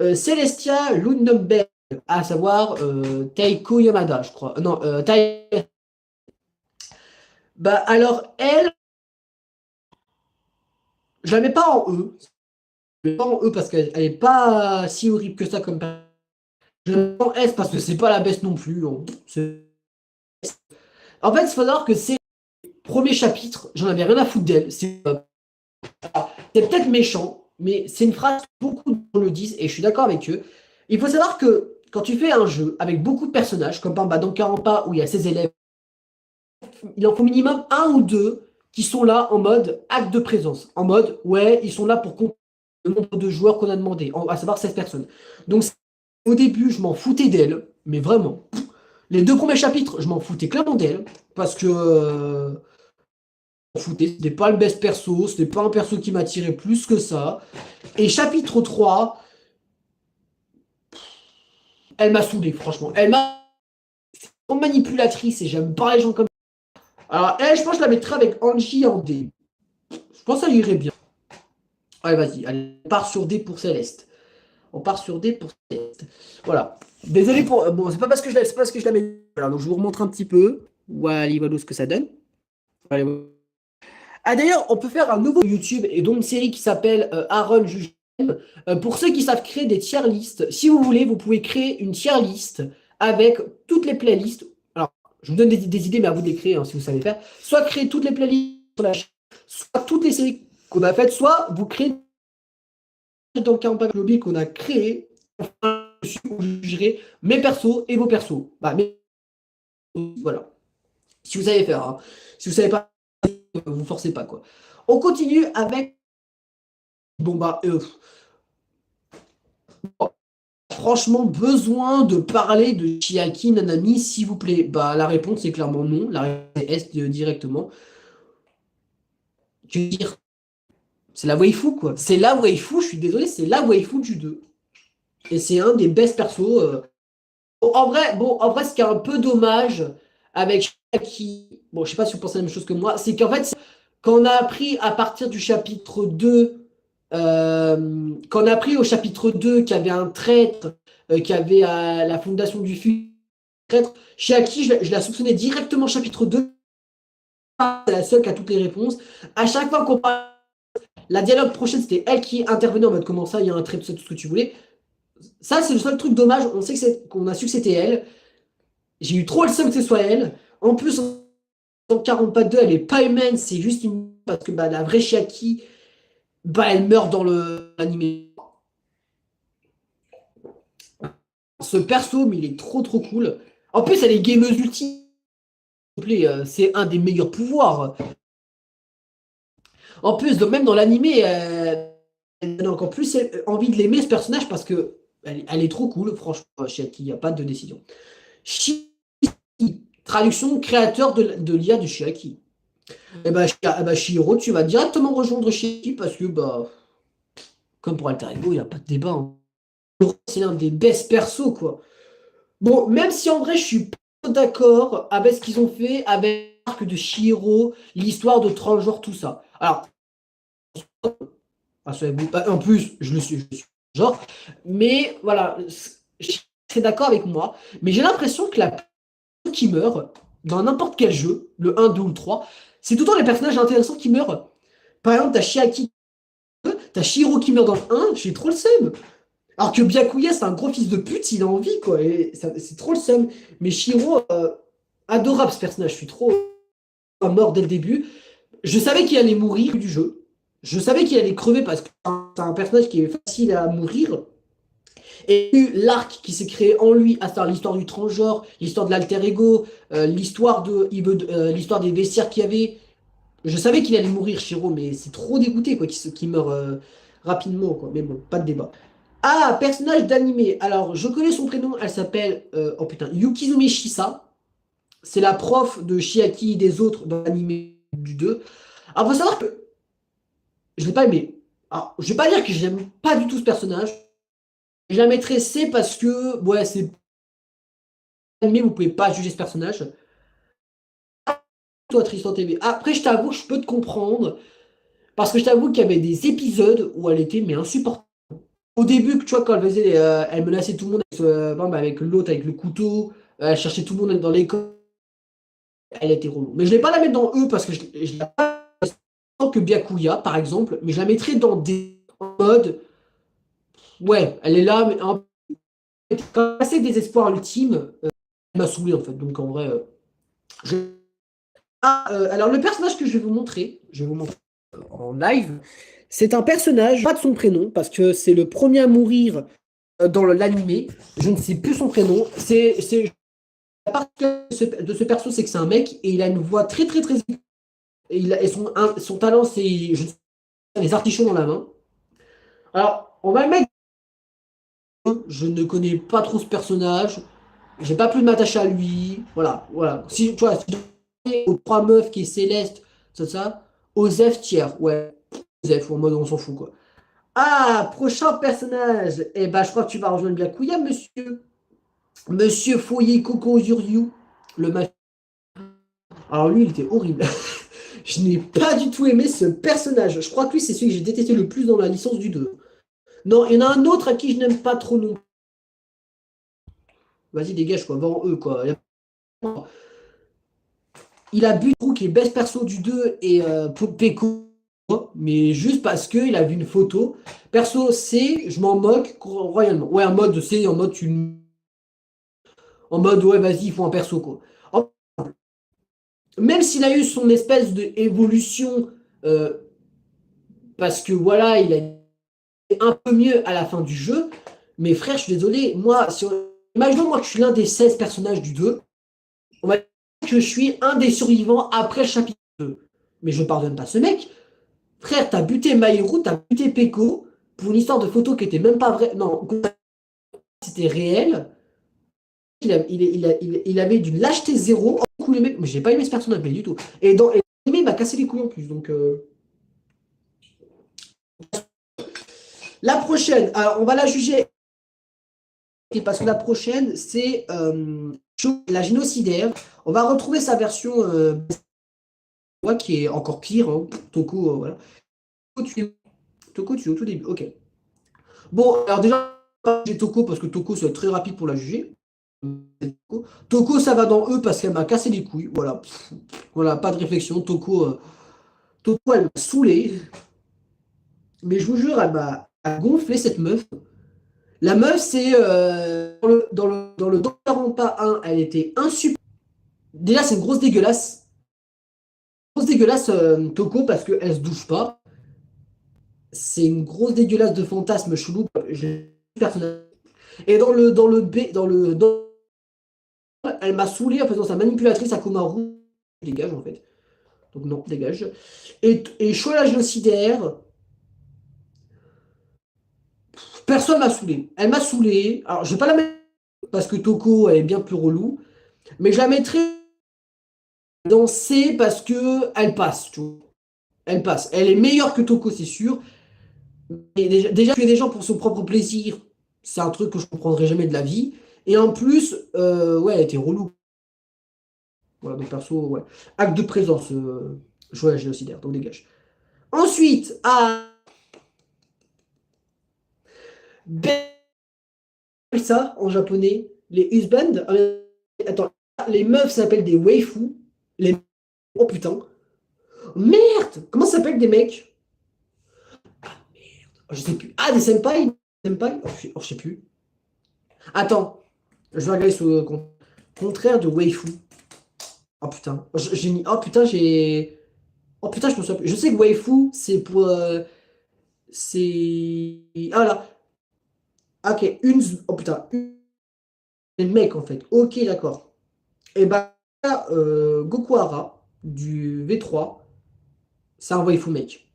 Celestia Lundberg, à savoir Taiko Yamada, je crois. Non, Bah alors, elle, je la mets pas en E. Je la mets pas en E parce qu'elle est pas si horrible que ça comme personnage. Je la mets en S parce que c'est pas la baisse non plus, hein. En fait, il faut savoir que c'est le premier chapitre, j'en avais rien à foutre d'elle. C'est peut-être méchant, mais c'est une phrase que beaucoup de gens le disent et je suis d'accord avec eux. Il faut savoir que quand tu fais un jeu avec beaucoup de personnages, comme par exemple dans Carampa où il y a 16 élèves, il en faut minimum un ou deux qui sont là en mode acte de présence. En mode, ouais, ils sont là pour comprendre le nombre de joueurs qu'on a demandé, à savoir 16 personnes. Donc au début, je m'en foutais d'elle, mais vraiment. Les 2 premiers chapitres, je m'en foutais clairement d'elle, parce que foutais, c'était pas le best perso, c'était pas un perso qui m'attirait plus que ça. Et chapitre 3, elle m'a saoulé, franchement. Elle m'a trop manipulatrice et j'aime pas les gens comme ça. Alors, elle, je pense que je la mettrais avec Angie en D. Je pense que ça lui irait bien. Allez, vas-y, allez, on part sur D pour Céleste. On part sur D pour Céleste. Voilà. Désolé pour. Bon, c'est pas parce que je la, c'est pas parce que je la mets. Voilà, donc je vous remontre un petit peu. Voilà, ce que ça donne. Allez, voilà. Ah d'ailleurs, on peut faire un nouveau YouTube et donc une série qui s'appelle Aaron Juge. Pour ceux qui savent créer des tier lists, si vous voulez, vous pouvez créer une tier list avec toutes les playlists. Alors, je vous donne des idées, mais à vous de les créer hein, si vous savez faire. Soit créer toutes les playlists sur la chaîne, soit toutes les séries qu'on a faites, soit vous créez dans le Campagne Lobby qu'on a créé. Enfin, vous jugerez mes persos et vos persos. Bah, voilà. Si vous savez faire, hein. Si vous savez pas, vous forcez pas quoi. On continue avec. Bon bah. Franchement, besoin de parler de Chiaki Nanami, s'il vous plaît? Bah, la réponse est clairement non. La réponse est est directement. Que dire? C'est la waifu, quoi. C'est la waifu, je suis désolé, c'est la waifu du 2. Et c'est un des best persos. En vrai, ce qui est un peu dommage avec Chiaki, bon, je sais pas si vous pensez la même chose que moi, c'est qu'en fait, quand on a appris à partir du chapitre 2, quand on a appris au chapitre 2 qu'il y avait un traître, qui avait la fondation du futur, traître, Chiaki, je la soupçonnais directement chapitre 2, c'est la seule qui a toutes les réponses. À chaque fois qu'on parle, la dialogue prochaine, c'était elle qui intervenait en mode comment ça, il y a un traître, tout ce que tu voulais. Ça, c'est le seul truc dommage, on sait qu'on a su que c'était elle. J'ai eu trop le seum que ce soit elle. En plus, en 40 2, elle est pas humaine, c'est juste une. Parce que bah, la vraie Chiaki, bah, elle meurt dans l'animé. Ce perso, mais il est trop trop cool. En plus, elle est gameuse ultime. C'est un des meilleurs pouvoirs. En plus, même dans l'animé, elle donne encore plus envie de l'aimer ce personnage parce que elle est trop cool, franchement. Chiaki, il n'y a pas de décision. Chiaki, traduction créateur de l'IA de Chiaki. Et bah, Shihiro, tu vas directement rejoindre Chiaki parce que, bah, comme pour Alter Ego, il n'y a pas de débat. Hein. C'est l'un des best persos, quoi. Bon, même si en vrai, je suis pas d'accord avec ce qu'ils ont fait avec l'arc de Shihiro, l'histoire de transgenre, tout ça. Alors, en plus, je suis genre, mais voilà, je suis d'accord avec moi, mais j'ai l'impression que la personne qui meurt dans n'importe quel jeu, le 1, 2 ou le 3, c'est tout le temps les personnages intéressants qui meurent. Par exemple, t'as Chiaki, t'as Shihiro qui meurt dans le 1, j'ai trop le seum. Alors que Byakuya, c'est un gros fils de pute, il a envie, quoi. Et c'est trop le seum. Mais Shihiro, adorable ce personnage, je suis trop mort dès le début. Je savais qu'il allait mourir du jeu. Je savais qu'il allait crever parce que c'est un personnage qui est facile à mourir. Et l'arc qui s'est créé en lui, à savoir l'histoire du transgenre, l'histoire de l'alter ego, l'histoire des vestiaires qu'il y avait. Je savais qu'il allait mourir, Shiro, mais c'est trop dégoûté quoi, qu'il meurt rapidement. Quoi. Mais bon, pas de débat. Ah, personnage d'animé. Alors, je connais son prénom, elle s'appelle oh putain, Yukizumi Shisa. C'est la prof de Chiaki et des autres dans l'animé du 2. Alors, faut savoir que je l'ai pas aimé. Alors, je vais pas dire que j'aime pas du tout ce personnage. Je la mettrais C parce que, ouais, c'est animé, vous pouvez pas juger ce personnage. Toi, Tristan TV. Après, je t'avoue, je peux te comprendre. Parce que je t'avoue qu'il y avait des épisodes où elle était mais insupportable. Au début, tu vois, quand elle faisait, elle menaçait tout le monde avec l'autre, avec le couteau, elle cherchait tout le monde dans l'école, elle était relou. Mais je ne vais pas la mettre dans eux parce que je l'ai pas que Byakuya, par exemple, mais je la mettrais dans des modes. Ouais, elle est là, mais quand c'est désespoir ultime, elle m'a saoulé en fait. Donc en vrai, je- alors le personnage que je vais vous montrer en live, c'est un personnage, pas de son prénom, parce que c'est le premier à mourir dans l'animé. Je ne sais plus son prénom. La particularité de ce perso, c'est que c'est un mec et il a une voix très très très. Et son talent, c'est les artichauts dans la main. Alors, on va le mettre. Je ne connais pas trop ce personnage. J'ai pas pu m'attacher à lui. Voilà, voilà. Si, tu vois, si je devais aux trois meufs qui est Céleste, c'est ça. Osef tiers, ouais. Osef, en mode on s'en fout, quoi. Ah, prochain personnage. Eh ben, je crois que tu vas rejoindre Byakuya, monsieur. Monsieur Foyer Coco Zuryu. Le mafia. Alors lui, il était horrible. Je n'ai pas du tout aimé ce personnage. Je crois que lui, c'est celui que j'ai détesté le plus dans la licence du 2. Non, il y en a un autre à qui je n'aime pas trop non. Vas-y, dégage, quoi. Va en eux, quoi. Il a bu qui est best perso du 2 et Peko, mais juste parce qu'il a vu une photo. Perso C, je m'en moque royalement. Ouais, en mode C, en mode en mode ouais, vas-y, il faut un perso, quoi. Même s'il a eu son espèce d'évolution, euh, parce que voilà, il a été un peu mieux à la fin du jeu, mais frère, je suis désolé, moi, imaginons moi que je suis l'un des 16 personnages du 2, on va dire que je suis un des survivants après le chapitre 2. Mais je pardonne pas ce mec. Frère, t'as buté Maïrou, t'as buté Peko pour une histoire de photo qui était même pas vraie. Non, c'était réel. Il avait d'une lâcheté zéro. Oh, cool, mais j'ai pas aimé ce personnage, mais du tout. Et il m'a cassé les couilles en plus. Donc, la prochaine, alors on va la juger. Parce que la prochaine, c'est la génocidaire. On va retrouver sa version qui est encore pire. Hein. Toko, voilà. Toko, tu es au tout début. Ok. Bon, alors déjà, j'ai Toko parce que Toko, ça va être très rapide pour la juger. Toko, ça va dans eux parce qu'elle m'a cassé les couilles. Voilà. Voilà, pas de réflexion. Toko, elle m'a saoulé. Mais je vous jure, elle m'a gonflé cette meuf. La meuf, c'est dans le Danganronpa 1, elle était insupportable. Déjà, c'est une grosse dégueulasse. Grosse dégueulasse, Toko, parce qu'elle se douche pas. C'est une grosse dégueulasse de fantasme chelou. Personnage. Et elle m'a saoulé en faisant sa manipulatrice à Komaru. Dégage, en fait. Donc non, dégage. Et Shola Génocidaire, personne m'a saoulé. Elle m'a saoulé. Alors, je vais pas la mettre parce que Toko elle est bien plus relou, mais je la mettrai dans C parce que elle passe, tu vois. Elle passe. Elle est meilleure que Toko, c'est sûr. Et déjà, tuer des gens pour son propre plaisir, c'est un truc que je comprendrai jamais de la vie. Et en plus, ouais, elle était relou. Voilà, donc perso, ouais. Acte de présence, Shola Génocidaire, donc dégage. Ensuite, à ça en japonais, les husbands. Attends, les meufs s'appellent des waifus. Les... Oh putain. Merde! Comment ça s'appelle des mecs? Je sais plus. Ah, des senpai? Senpai? Je sais plus. Attends, je vais regarder sous le contraire de waifu. Oh putain. J'ai mis. Oh putain, j'ai. Oh putain, je me souviens plus. Je sais que waifu, c'est pour. C'est. Ah là. Ok, une. Oh putain. Une mec en fait. Ok, d'accord. Et bah, Gokuhara du V3, c'est un waifu mec.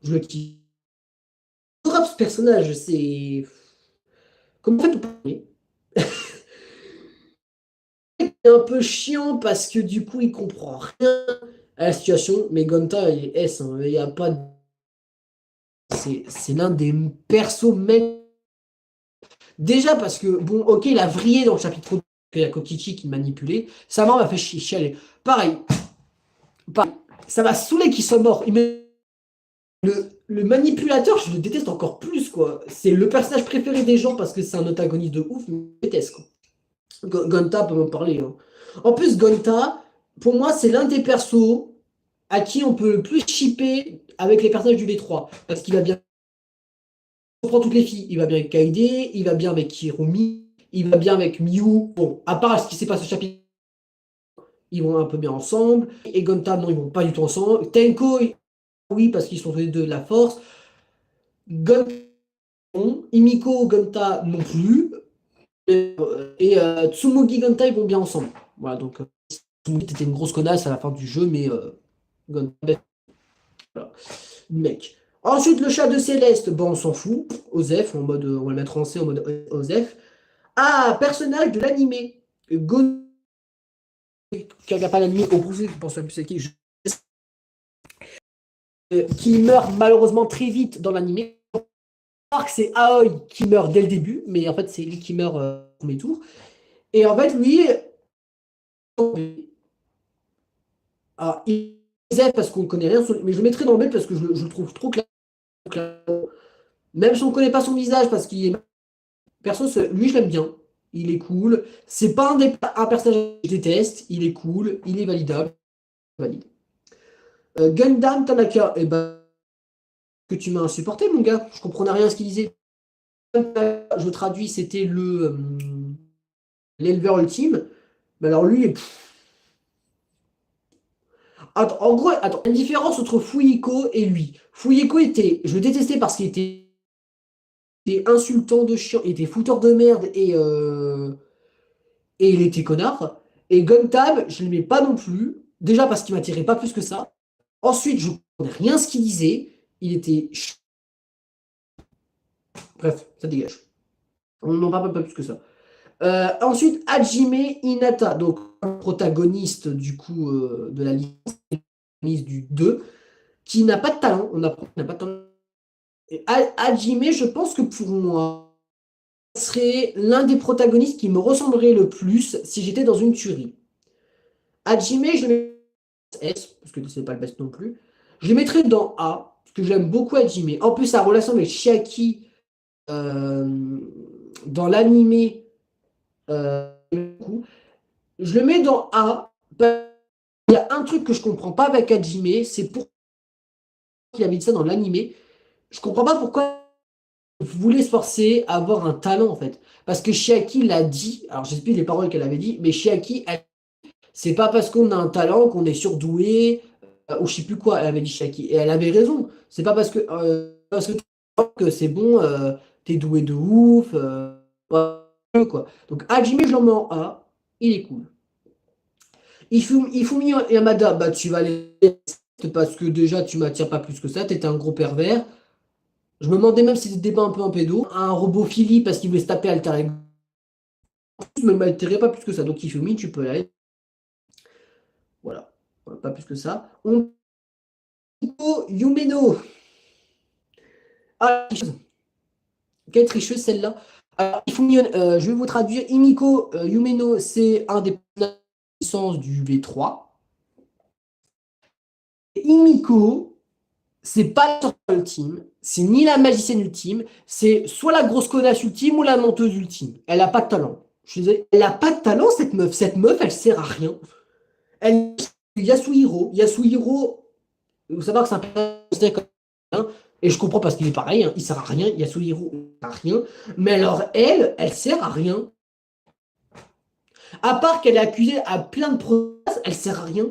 Je le kiffe. Adorable ce personnage, c'est. Comment fait parler? Il est un peu chiant parce que du coup il comprend rien à la situation, mais Gonta il est S, hein. Il y a pas de... C'est l'un des persos mec. Déjà parce que, bon, ok, il a vrillé dans le chapitre 2, il y a Kokichi qui manipulait. Sa mort m'a fait chialer. Pareil, pareil. Ça m'a saoulé qu'il soit mort. Le manipulateur, je le déteste encore plus, quoi. C'est le personnage préféré des gens parce que c'est un antagoniste de ouf, mais je le déteste, quoi. Gonta peut m'en parler. Hein. En plus, Gonta, pour moi, c'est l'un des persos à qui on peut le plus shipper avec les personnages du V3. Parce qu'il va bien. On prend toutes les filles. Il va bien avec Kaede, il va bien avec Hirumi, il va bien avec Miu. Bon, à part ce qui s'est passé au chapitre, ils vont un peu bien ensemble. Et Gonta, non, ils vont pas du tout ensemble. Tenko, oui, parce qu'ils sont tous les deux de la force. Gonta, non. Himiko, Gonta, non plus. Et Tsumogi Gonta, ils vont bien ensemble. Voilà, donc Tsumogi était une grosse connasse à la fin du jeu, mais Gonta, voilà. Mec. Ensuite, le chat de Céleste, bon, on s'en fout. Osef, en mode, on va le mettre en C en mode Osef. Ah, personnage de l'animé. Go, qui n'a pas l'animé, au bout, je pense plus c'est qui, qui meurt malheureusement très vite dans l'animé. Que c'est Aoi qui meurt dès le début, mais en fait, c'est lui qui meurt au premier tour. Et en fait, lui, alors, il est parce qu'on ne connaît rien, mais je le mettrai dans le mail parce que je le trouve trop clair. Même si on ne connaît pas son visage, parce qu'il est. Perso, lui, je l'aime bien. Il est cool. C'est pas un personnage que je déteste. Il est cool. Il est validable. Valide. Gundam Tanaka, eh ben, que tu m'as insupporté, mon gars. Je comprenais rien à ce qu'il disait. Je traduis, c'était l'éleveur ultime. Mais alors lui, attends, en gros, attends, une différence entre Fuyiko et lui. Fuyiko était, je le détestais parce qu'il était insultant de chiant, il était fouteur de merde et il était connard. Et Gundam, je ne l'aimais pas non plus. Déjà parce qu'il m'attirait pas plus que ça. Ensuite, je ne comprenais rien ce qu'il disait. Il était. Bref, ça dégage. On n'en parle pas plus que ça. Ensuite, Hajime Hinata, donc protagoniste du coup de la licence du 2, qui n'a pas de talent. On apprend qu'il n'a pas de talent. Et Hajime, je pense que pour moi, serait l'un des protagonistes qui me ressemblerait le plus si j'étais dans une tuerie. Hajime, je le mets S, parce que c'est pas le best non plus. Je le mettrais dans A, parce que j'aime beaucoup Hajime. En plus, sa relation avec Chiaki euh, dans l'animé, je le mets dans A. Il y a un truc que je comprends pas avec Hajime, c'est pourquoi il avait dit ça dans l'animé. Je comprends pas pourquoi il voulait se forcer à avoir un talent en fait. Parce que Chiaki l'a dit, alors j'explique les paroles qu'elle avait dit, mais Chiaki, c'est pas parce qu'on a un talent qu'on est surdoué, ou je sais plus quoi, elle avait dit Chiaki. Et elle avait raison. C'est pas parce que c'est bon, t'es doué de ouf, quoi. Donc Hajime, je l'en mets en A, il est cool. Ifumi Yamada, bah tu vas aller parce que déjà tu m'attires pas plus que ça, t'étais un gros pervers. Je me demandais même si c'était pas un peu un pédo. Un robot Philly parce qu'il voulait se taper Alter Ego. Je me m'attirais pas plus que ça. Donc Ifumi, tu peux aller. Voilà. Voilà, pas plus que ça. On Yumeno. Ah, quelle tricheuse celle-là. Alors, Ifumi, je vais vous traduire. Imiko Yumeno, c'est un des puissances du V3. Imiko, c'est pas la ultime, c'est ni la magicienne ultime, c'est soit la grosse connasse ultime ou la menteuse ultime. Elle a pas de talent. Je suis désolé, elle a pas de talent cette meuf. Cette meuf, elle sert à rien. Elle, Yasuhiro, Yasuhiro, vous savez que c'est un personnage comme ça, hein, et je comprends parce qu'il est pareil, hein, il sert à rien. Yasuhiro, il sert à rien. Mais alors elle sert à rien. À part qu'elle est accusée à plein de procès, elle sert à rien.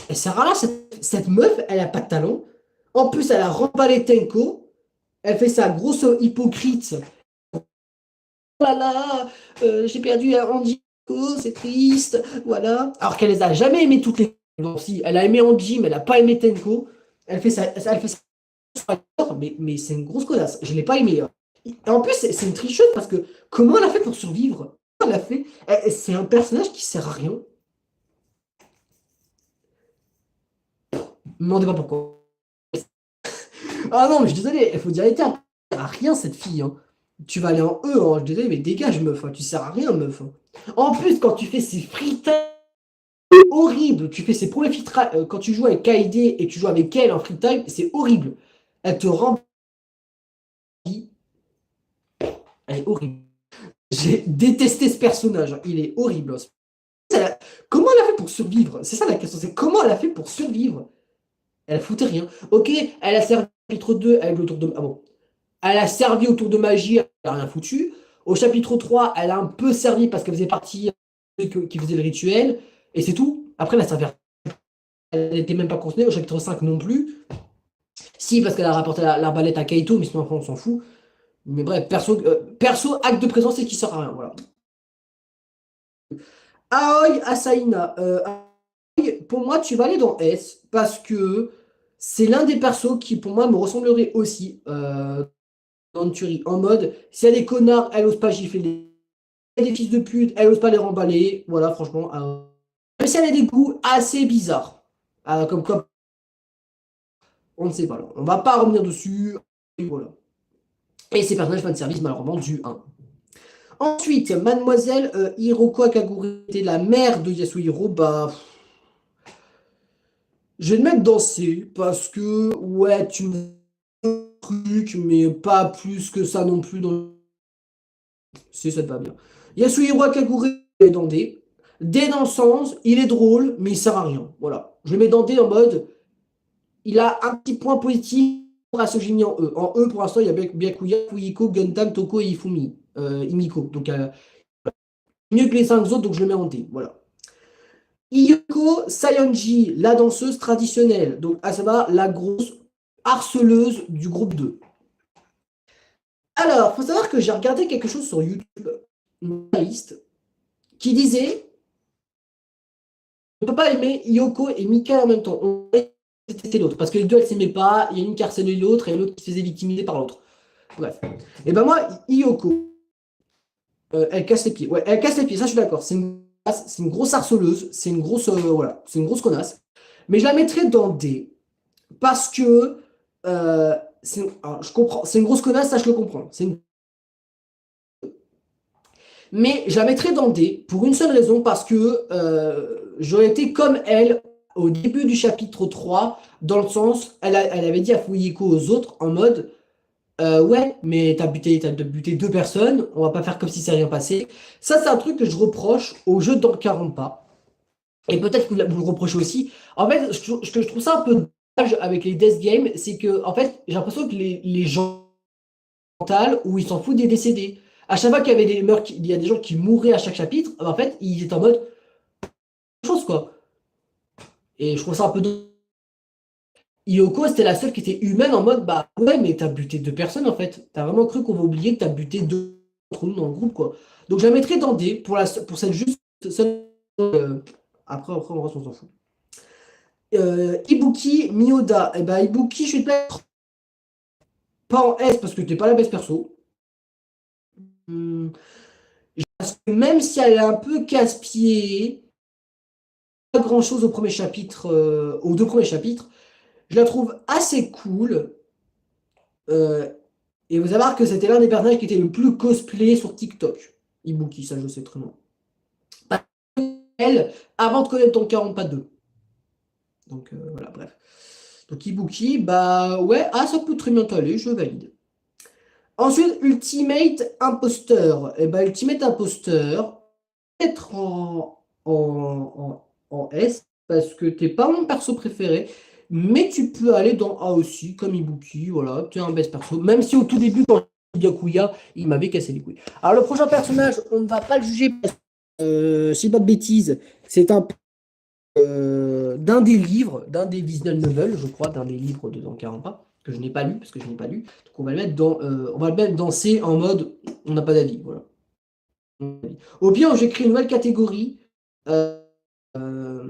Elle sert à rien. Cette meuf, elle a pas de talent. En plus, elle a remballé Tenko. Elle fait sa grosse hypocrite. Oh là là, j'ai perdu Andy, c'est triste, voilà. Alors qu'elle les a jamais aimées toutes les. Bon, si, elle a aimé Andy, mais elle a pas aimé Tenko. Elle fait ça. Mais c'est une grosse connasse. Je l'ai pas aimé, hein. Et en plus, c'est une tricheuse parce que comment elle a fait pour survivre? Elle a fait. C'est un personnage qui sert à rien. Ne me demandez pas pourquoi. Ah non, mais je suis désolé, il faut dire les termes. Elle sert à rien cette fille, hein. Tu vas aller en E, hein. Je suis désolé, mais dégage, meuf, hein. Tu sers à rien, meuf, hein. En plus, quand tu fais ces freetimes horribles, tu fais ces premiers quand tu joues avec Kaede et tu joues avec elle en free time, c'est horrible. Elle te rend. Elle est horrible. J'ai détesté ce personnage, hein. Il est horrible. Comment elle a fait pour survivre? C'est ça la question, c'est comment elle a fait pour survivre? Elle foutait rien. Ok, elle a servi au chapitre 2 avec le tour de. Ah bon. Elle a servi au tour de magie, elle n'a rien foutu. Au chapitre 3, elle a un peu servi parce qu'elle faisait partie qui faisait le rituel. Et c'est tout. Après, elle a servi. Elle n'était même pas concernée. Au chapitre 5 non plus. Si, parce qu'elle a rapporté l'arbalète à Kaito, mais sinon après on s'en fout. Mais bref, perso acte de présence et qui sert à rien. Voilà. Aoi Asaina. Pour moi, tu vas aller dans S parce que C'est l'un des persos qui, pour moi, me ressemblerait aussi dans Tuerie. En mode, si elle est connards, elle ose pas gifler des fils de pute, elle ose pas les remballer. Voilà, franchement. Même si elle a des goûts assez bizarres. Comme quoi, on ne sait pas. Là. On va pas revenir dessus. Et voilà. Et ces personnages fanservice, malheureusement, du 1. Ensuite, Mademoiselle Hiroko Akagure était la mère de Yasuhiro. Bah, je vais le mettre dans C parce que, ouais, tu me truc, mais pas plus que ça non plus. Si ça te va bien. Yasuhiro Akagure est dans D. D dans le sens, il est drôle, mais il sert à rien. Voilà. Je le mets dans D en mode, il a un petit point positif à ce que j'ai mis en E. En E, pour l'instant, il y a Byakuya, Fuyiko, Gundam, Toko et Ifumi. Imiko. Donc, mieux que les 5 autres, donc je le mets en D. Voilà. Iyoko Sayonji, la danseuse traditionnelle. Donc, à savoir la grosse harceleuse du groupe 2. Alors, il faut savoir que j'ai regardé quelque chose sur YouTube, une liste, qui disait on ne peut pas aimer Yoko et Mika en même temps. On c'était l'autre. Parce que les deux, elles ne s'aimaient pas. Il y a une qui harcelait l'autre et l'autre qui se faisait victimiser par l'autre. Bref. Et ben moi, Yoko, elle casse les pieds. Ouais, elle casse les pieds, ça je suis d'accord. C'est une grosse harceleuse. C'est une grosse, voilà, c'est une grosse connasse. Mais je la mettrais dans D. Parce que, alors, je comprends. C'est une grosse connasse, ça je le comprends. Mais je la mettrais dans D pour une seule raison, parce que j'aurais été comme elle au début du chapitre 3, dans le sens, elle avait dit à Fuyiko aux autres en mode ouais, mais t'as buté 2 personnes, on va pas faire comme si ça rien passé. Ça, c'est un truc que je reproche au jeu dans 40 pas. Et peut-être que vous le reprochez aussi. En fait, je trouve ça un peu dommage avec les Death Games, c'est que, en fait, j'ai l'impression que les gens où ils s'en foutent des décédés. À chaque fois qu'il y avait des meurtres, il y a des gens qui mouraient à chaque chapitre, en fait, ils étaient en mode chose quoi. Et je trouve ça un peu. Yoko, c'était la seule qui était humaine en mode bah ouais, mais t'as buté 2 personnes en fait. T'as vraiment cru qu'on va oublier que t'as buté 2 dans le groupe quoi. Donc je la mettrais dans D pour cette juste. Après, on s'en fout. Ibuki Miyoda. Et ben Ibuki, je vais te mettre pas en S parce que t'es pas la best perso. Hmm. Parce que même si elle est un peu casse-pied, pas grand-chose au premier chapitre, aux 2 premiers chapitres, je la trouve assez cool. Euh, et vous savez que c'était l'un des personnages qui était le plus cosplay sur TikTok. Ibuki, ça je sais très bien. Elle, avant de connaître ton 40 pas 2. Donc voilà, bref. Donc Ibuki, bah ouais, ah ça peut très bien t'aller, je valide. Ensuite, Ultimate Imposteur. Et bah Ultimate Imposteur, être en S, parce que t'es pas mon perso préféré, mais tu peux aller dans A aussi, comme Ibuki, voilà, tu es un best perso, même si au tout début, quand j'ai dit Byakuya, il m'avait cassé les couilles. Alors le prochain personnage, on ne va pas le juger, parce que, si pas de bêtises, c'est d'un des livres, d'un des visual novels, je crois, d'un des livres de Dans 40 pas, que je n'ai pas lu, parce que je n'ai pas lu, donc on va le mettre dans C en mode, on n'a pas d'avis, voilà. Au pire, j'ai créé une nouvelle catégorie. Euh, euh,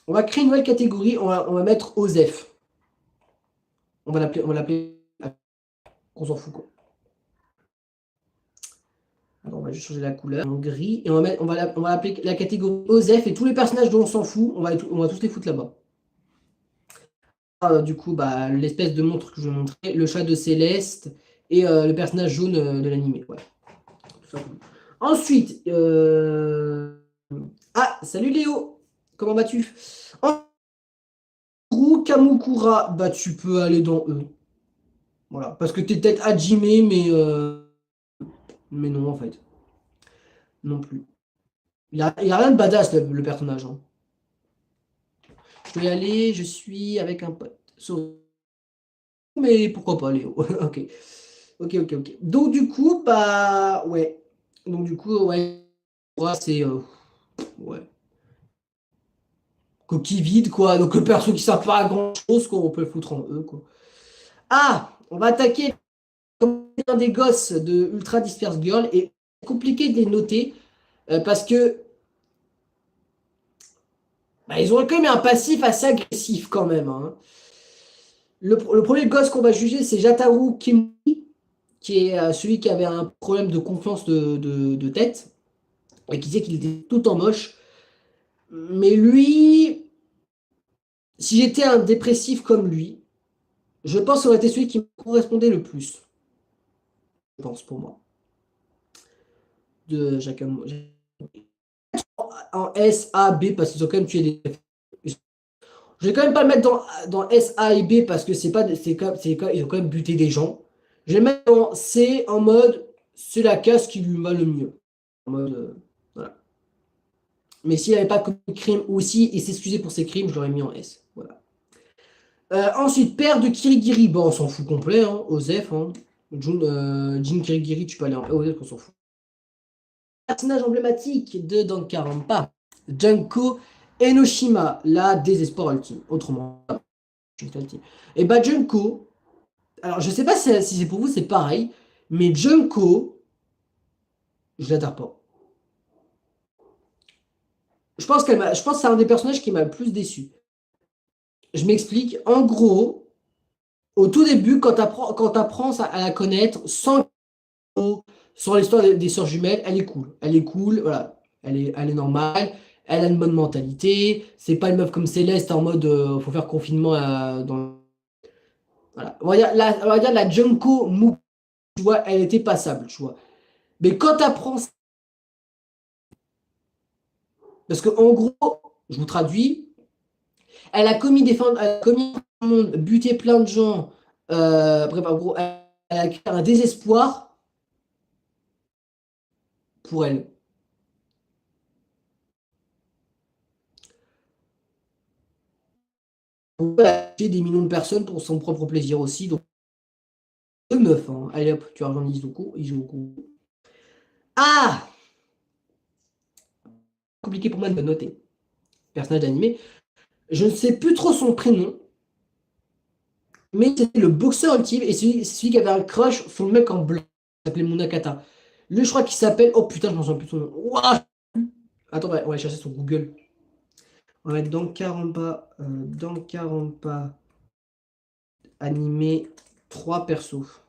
on va créer une nouvelle catégorie. On va mettre OSEF. On va l'appeler. On s'en fout quoi. Alors, on va juste changer la couleur en gris et on va l'appeler la catégorie OSEF et tous les personnages dont on s'en fout, on va tous les foutre là-bas. Du coup, bah, l'espèce de montre que je vais montrer, le chat de Céleste et le personnage jaune de l'animé. Voilà. Ensuite, ah, salut Léo, comment vas-tu? Kamukura, bah tu peux aller dans E. Voilà. Parce que t'es peut-être Hajime, mais non en fait. Non plus. Il a rien de badass le personnage. Hein. Je vais y aller, je suis avec un pote. Mais pourquoi pas Léo? Ok. Ok, ok, ok. Donc du coup, bah ouais. Donc du coup, ouais. C'est ouais. Coquille vide, quoi. Donc le perso qui sert pas à grand chose, quoi. On peut le foutre en E, quoi. Ah! On va attaquer comme un des gosses de Ultra Disperse Girl et c'est compliqué de les noter parce que bah, ils ont quand même un passif assez agressif quand même. Hein. Le premier gosse qu'on va juger, c'est Jataru Kimura, qui est celui qui avait un problème de confiance de tête, et qui disait qu'il était tout en moche. Mais lui, si j'étais un dépressif comme lui, je pense que ça aurait été celui qui me correspondait le plus. Je pense pour moi. De Jacques en S, A, B, parce qu'ils ont quand même tué des. Je vais quand même pas le mettre dans S, A et B parce que ils ont quand même buté des gens. Je vais le mettre dans C en mode c'est la case qui lui va le mieux. En mode voilà. Mais s'il n'avait pas commis de crime ou si il s'excusait pour ses crimes, je l'aurais mis en S. Voilà. Ensuite, père de Kirigiri. Bon, on s'en fout complet, hein. Osef. Hein. Jin Kirigiri, tu peux aller en Osef, on s'en fout. Personnage emblématique de Danganronpa. Junko Enoshima, la désespoir ultime. Autrement, et bah Junko, alors je sais pas si c'est pour vous, c'est pareil, mais Junko, je l'adore pas. Je pense que c'est un des personnages qui m'a le plus déçu. Je m'explique. En gros, au tout début, quand tu apprends à la connaître, sans sur l'histoire des sœurs jumelles, elle est cool. Elle est cool, voilà. Elle est normale. Elle a une bonne mentalité. C'est pas une meuf comme Céleste en mode faut faire confinement dans. Voilà. On va dire la Junko Mou, tu vois, elle était passable, tu vois. Mais quand tu apprends. Parce que en gros, je vous traduis, elle a commis un monde, buté plein de gens. Bref, en gros, elle a créé un désespoir pour elle. Elle a tué des millions de personnes pour son propre plaisir aussi. Donc, deux meufs, hein. Allez hop, tu as rejoint Izuku. Ah! Compliqué pour moi de noter. Personnage d'animé. Je ne sais plus trop son prénom. Mais c'était le boxeur ultime et c'est celui qui avait un crush sur le mec en blanc. Il s'appelait Munakata. Lui, je crois qu'il s'appelle. Oh putain, je m'en souviens plus de son nom. Ouah. Attends, on va aller chercher sur Google. On va mettre dans 40 pas animé 3 persos.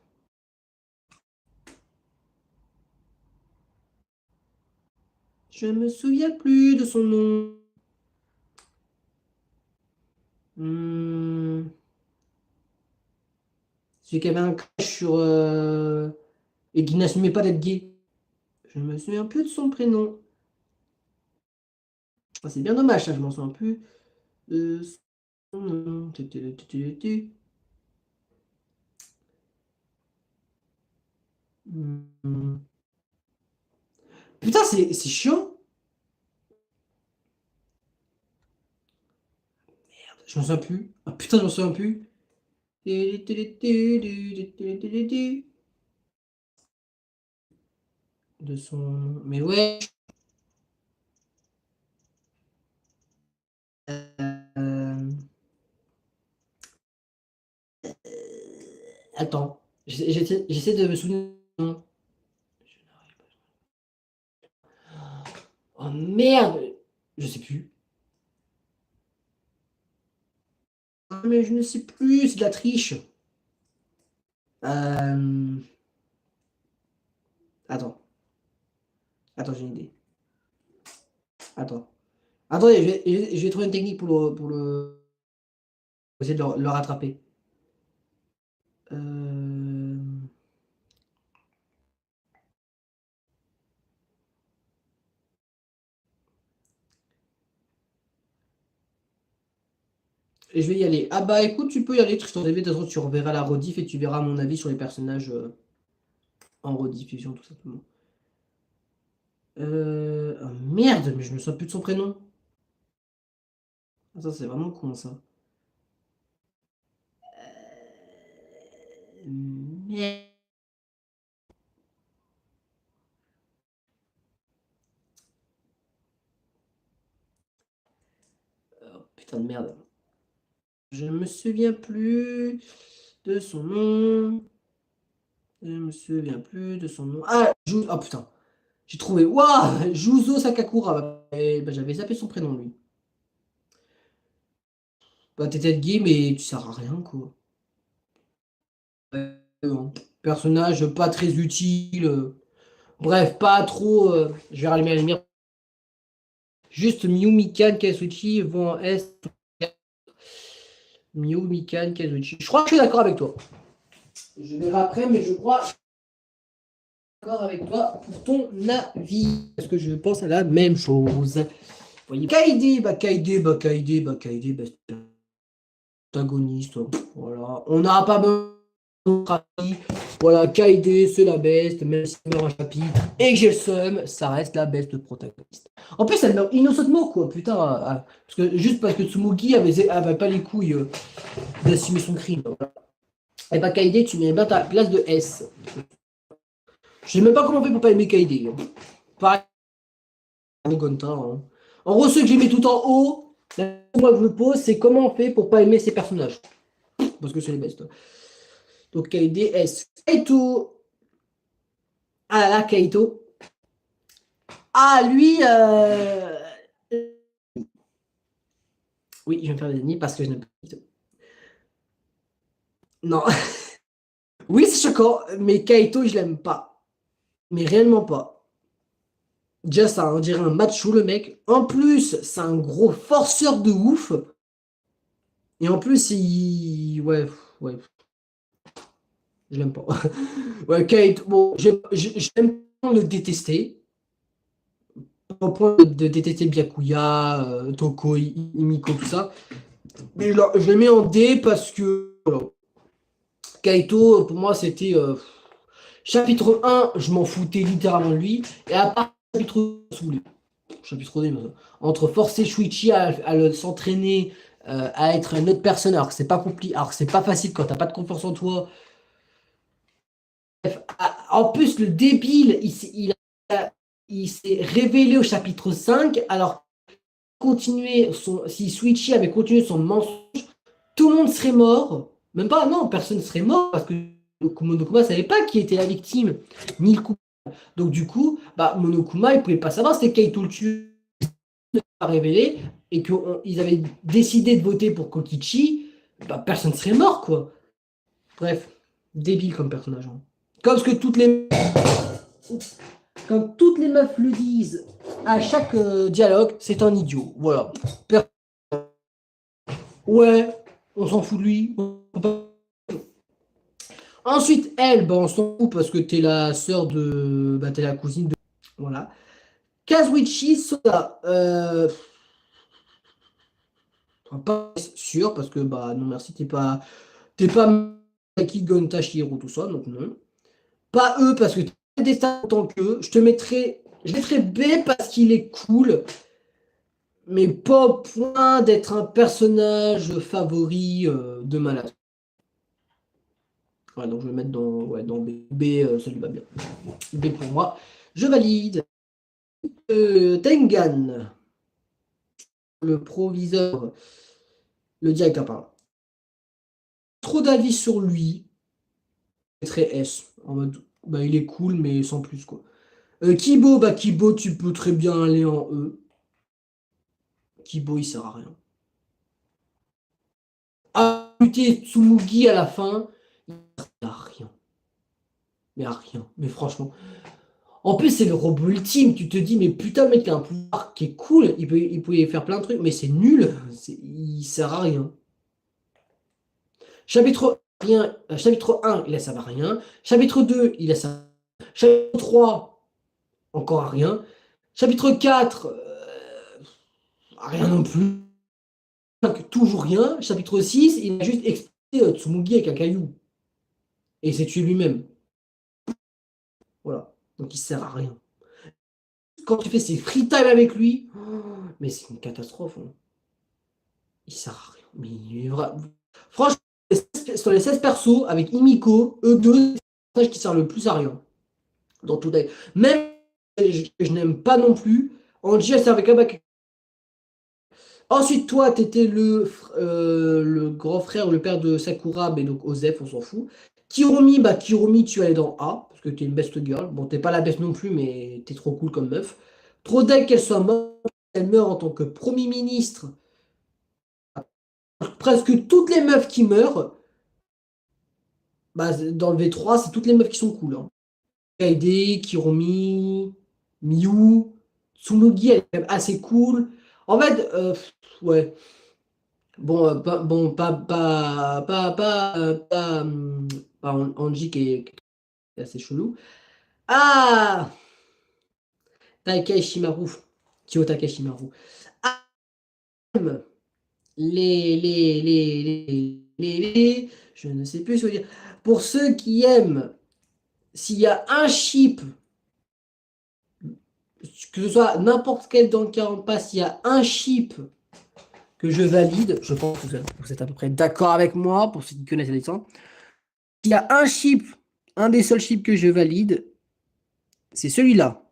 Je me souviens plus de son nom. Hmm. Celui qui avait un crush sur. Et qui n'assumait pas d'être gay. Je me souviens plus de son prénom. Ah, c'est bien dommage, ça, je m'en souviens plus de son nom. Hmm. Putain, c'est chiant. Je m'en souviens plus. Ah putain, je m'en souviens plus. De son. Mais ouais. Euh, Attends. J'essaie de me souvenir. Oh merde. Je sais plus. Ah, mais je ne sais plus. C'est de la triche. Euh, Attends. Attends, j'ai une idée. Attends. Attendez, je vais trouver une technique pour essayer de le rattraper. Euh, Et je vais y aller. Ah bah écoute, tu peux y aller, Tristan TV. De toute façon, tu reverras la rediff et tu verras mon avis sur les personnages en rediffusion, tout simplement. Oh, merde, mais je me souviens plus de son prénom. Ah, ça, c'est vraiment con, ça. Merde. Oh, putain de merde. Je me souviens plus de son nom. Je me souviens plus de son nom. Ah, oh putain. J'ai trouvé. Waouh, Juzo Sakakura. Bah, j'avais zappé son prénom, lui. Bah, t'étais gay, mais tu sers à rien, quoi. Personnage pas très utile. Bref, pas trop. Je vais rallumer la lumière. Juste Mew, Mikan, Kazuchi vont en S. Mew, Mikan, Kazuchi. Je crois que je suis d'accord avec toi. Je verrai après, mais je crois que je suis d'accord avec toi pour ton avis. Parce que je pense à la même chose. Vous voyez, Kaede, protagoniste. Voilà. On n'a pas besoin de avis. Voilà, Kaede, c'est la best, même si elle meurt un chapitre et que j'ai le seum, ça reste la best protagoniste. En plus, elle meurt innocemment, quoi, putain. Parce que, juste parce que Tsumugi avait pas les couilles d'assumer son crime. Voilà. Et bah, Kaede, tu mets bien ta place de S. Je sais même pas comment on fait pour pas aimer Kaede. Pareil, Gonta. Hein. En gros, ceux que j'ai mis tout en haut, la question que je me pose, c'est comment on fait pour pas aimer ces personnages. Parce que c'est les best. Donc, Kaede, S. Kaito. Ah là là, Kaito. Ah, lui, oui, je vais me faire des ennemis parce que je n'aime pas Kaito. Non. Oui, c'est choquant, mais Kaito, je l'aime pas. Mais réellement pas. Déjà, ça on dirait un macho, le mec. En plus, c'est un gros forceur de ouf. Et en plus, il... Ouais, ouais, je l'aime pas. Ouais, Kaito, bon, j'aime pas le détester. Au point de détester Byakuya, Toko, Imiko, tout ça. Mais je le mets en D parce que... Voilà. Kaito, pour moi, c'était... chapitre 1, je m'en foutais littéralement de lui. Et à part chapitre 2, chapitre 2, entre forcer Shuichi à s'entraîner, à être une autre personne, alors que c'est pas compliqué, alors que c'est pas facile quand t'as pas de confiance en toi. Bref, en plus, le débile, il s'est révélé au chapitre 5, alors si Shuichi avait continué son mensonge, tout le monde serait mort. Même pas, non, personne ne serait mort parce que Monokuma ne savait pas qui était la victime, ni le coup. Donc du coup, bah, Monokuma, il pouvait pas savoir c'était Kaito le tueur pas révélé et qu'ils avaient décidé de voter pour Kokichi, bah, personne ne serait mort, quoi. Bref, débile comme personnage. Hein. Comme ce que comme toutes les meufs le disent à chaque dialogue, c'est un idiot. Voilà. Ouais, on s'en fout de lui. Ensuite, elle, bah, on s'en fout parce que t'es la sœur de. Bah, t'es la cousine de. Voilà. Kazuichi Soda. Pas sûr parce que, bah, non, merci, t'es pas. T'es pas Maki Gonta Shihiro, tout ça, donc non. Pas eux parce que t'as des stats en tant qu'eux. Je mettrais B parce qu'il est cool, mais pas au point d'être un personnage favori de malade. Ouais, donc je vais mettre dans B. B, ça lui va bien. B pour moi. Je valide. Tengan, le proviseur, le directeur, pardon. Trop d'avis sur lui. Je mettrais S. En mode, bah, il est cool, mais sans plus, quoi. Kibo, bah Kibo, tu peux très bien aller en E. Kibo, il sert à rien. Ah, lutter Tsumugi à la fin, il sert à rien. Mais à rien. Mais franchement. En plus, c'est le robot ultime. Tu te dis, mais putain, le mec a un pouvoir qui est cool. Il pouvait faire plein de trucs, mais c'est nul. Il sert à rien. Chapitre 1, chapitre 1, il a servi à rien. Chapitre 2, il a servi à rien. Chapitre 3, encore à rien. Chapitre 4, rien non plus. Toujours rien. Chapitre 6, il a juste explosé Tsumugi avec un caillou. Et il s'est tué lui-même. Voilà. Donc il sert à rien. Quand tu fais ses free time avec lui, mais c'est une catastrophe. Hein. Il sert à rien. Mais il est franchement, sur les 16 persos, avec Imiko, eux deux, c'est le personnage qui sert le plus à rien. Dans tout les... Même je n'aime pas non plus. Angie, elle servait qu'à back. Ensuite, toi, t'étais le grand frère ou le père de Sakura, mais donc Osef, on s'en fout. Kiromi, bah Kiromi, tu allais dans A, parce que t'es une best girl. Bon, t'es pas la best non plus, mais t'es trop cool comme meuf. Trop d'elle qu'elle soit morte, elle meurt en tant que premier ministre. Presque toutes les meufs qui meurent, Bah, dans le V3, c'est toutes les meufs qui sont cool. Hein. Kaede, Kiromi, Miyu, Tsunugi, elle est quand même assez cool. En fait, ouais. Bon, pas Anji qui est assez chelou. Ah! Taika Ishimaru. Kyo Taika Ishimaru. Ah, je ne sais plus ce que dire. Pour ceux qui aiment, s'il y a un ship, que ce soit n'importe quel dans le 40 pas, s'il y a un ship que je valide, je pense que vous êtes à peu près d'accord avec moi, pour ceux qui connaissent les licences. S'il y a un ship, un des seuls chips que je valide, c'est celui-là.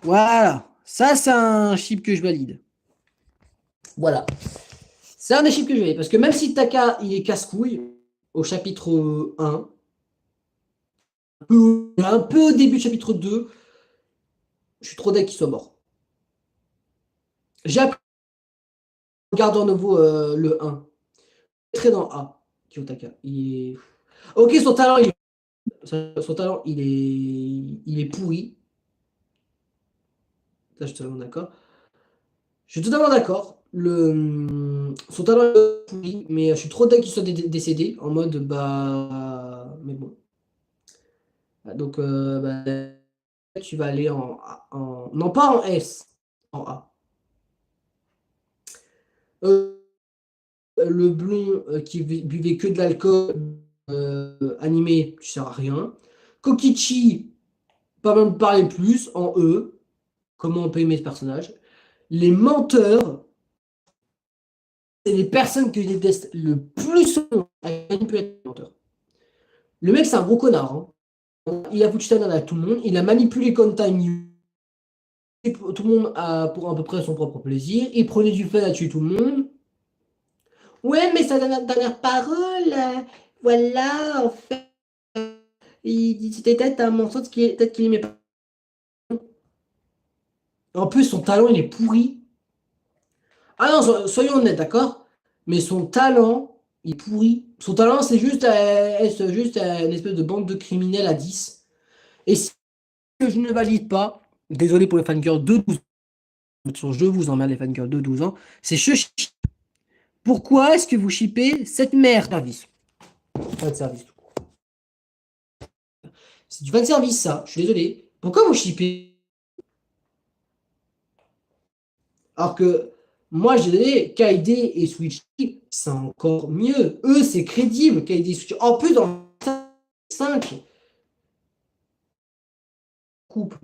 Voilà. Ça, c'est un chip que je valide. Voilà. C'est un des chips que je valide. Parce que même si Taka, il est casse-couille, au chapitre 1, un peu au début du chapitre 2, je suis trop deck qu'il soit mort. J'ai appris à regarder à nouveau le 1. Très dans A, Kiyotaka. Il est... Ok, son talent, il est pourri. Ça, je suis totalement d'accord. Je suis totalement d'accord. Son talent est pourri, mais je suis trop d'accord qu'il soit décédé. En mode, bah. Mais bon. Donc, tu vas aller non, pas en S, en A. Le blond qui buvait que de l'alcool animé, tu sers à rien. Kokichi, pas même parler plus, en E. Comment on peut aimer ce personnage. Les menteurs, c'est les personnes que je déteste le plus au monde à manipuler les menteurs. Le mec, c'est un gros connard. Hein. Il a foutu sa à tout le monde. Il a manipulé Kontami. Tout le monde a pour à peu près son propre plaisir. Il prenait du fun à tuer tout le monde. Ouais, mais sa dernière parole, voilà, en fait, c'était peut-être un mensonge peut-être qu'il aimait pas. En plus, son talent, il est pourri. Ah non, soyons honnêtes, d'accord? Mais son talent, il est pourri. Son talent, c'est juste, une espèce de bande de criminels à 10. Et si je ne valide pas, désolé pour les fangirls de 12 ans, je vous emmerde les fangirls de 12 ans, c'est pourquoi est-ce que vous shippez cette merde service? Pas de service. C'est du fan service, ça. Je suis désolé. Pourquoi vous shippez? Alors que moi, j'ai donné Kaede et Switchy, c'est encore mieux. Eux, c'est crédible, Kaede et Switchy. En plus, dans le 5 couple.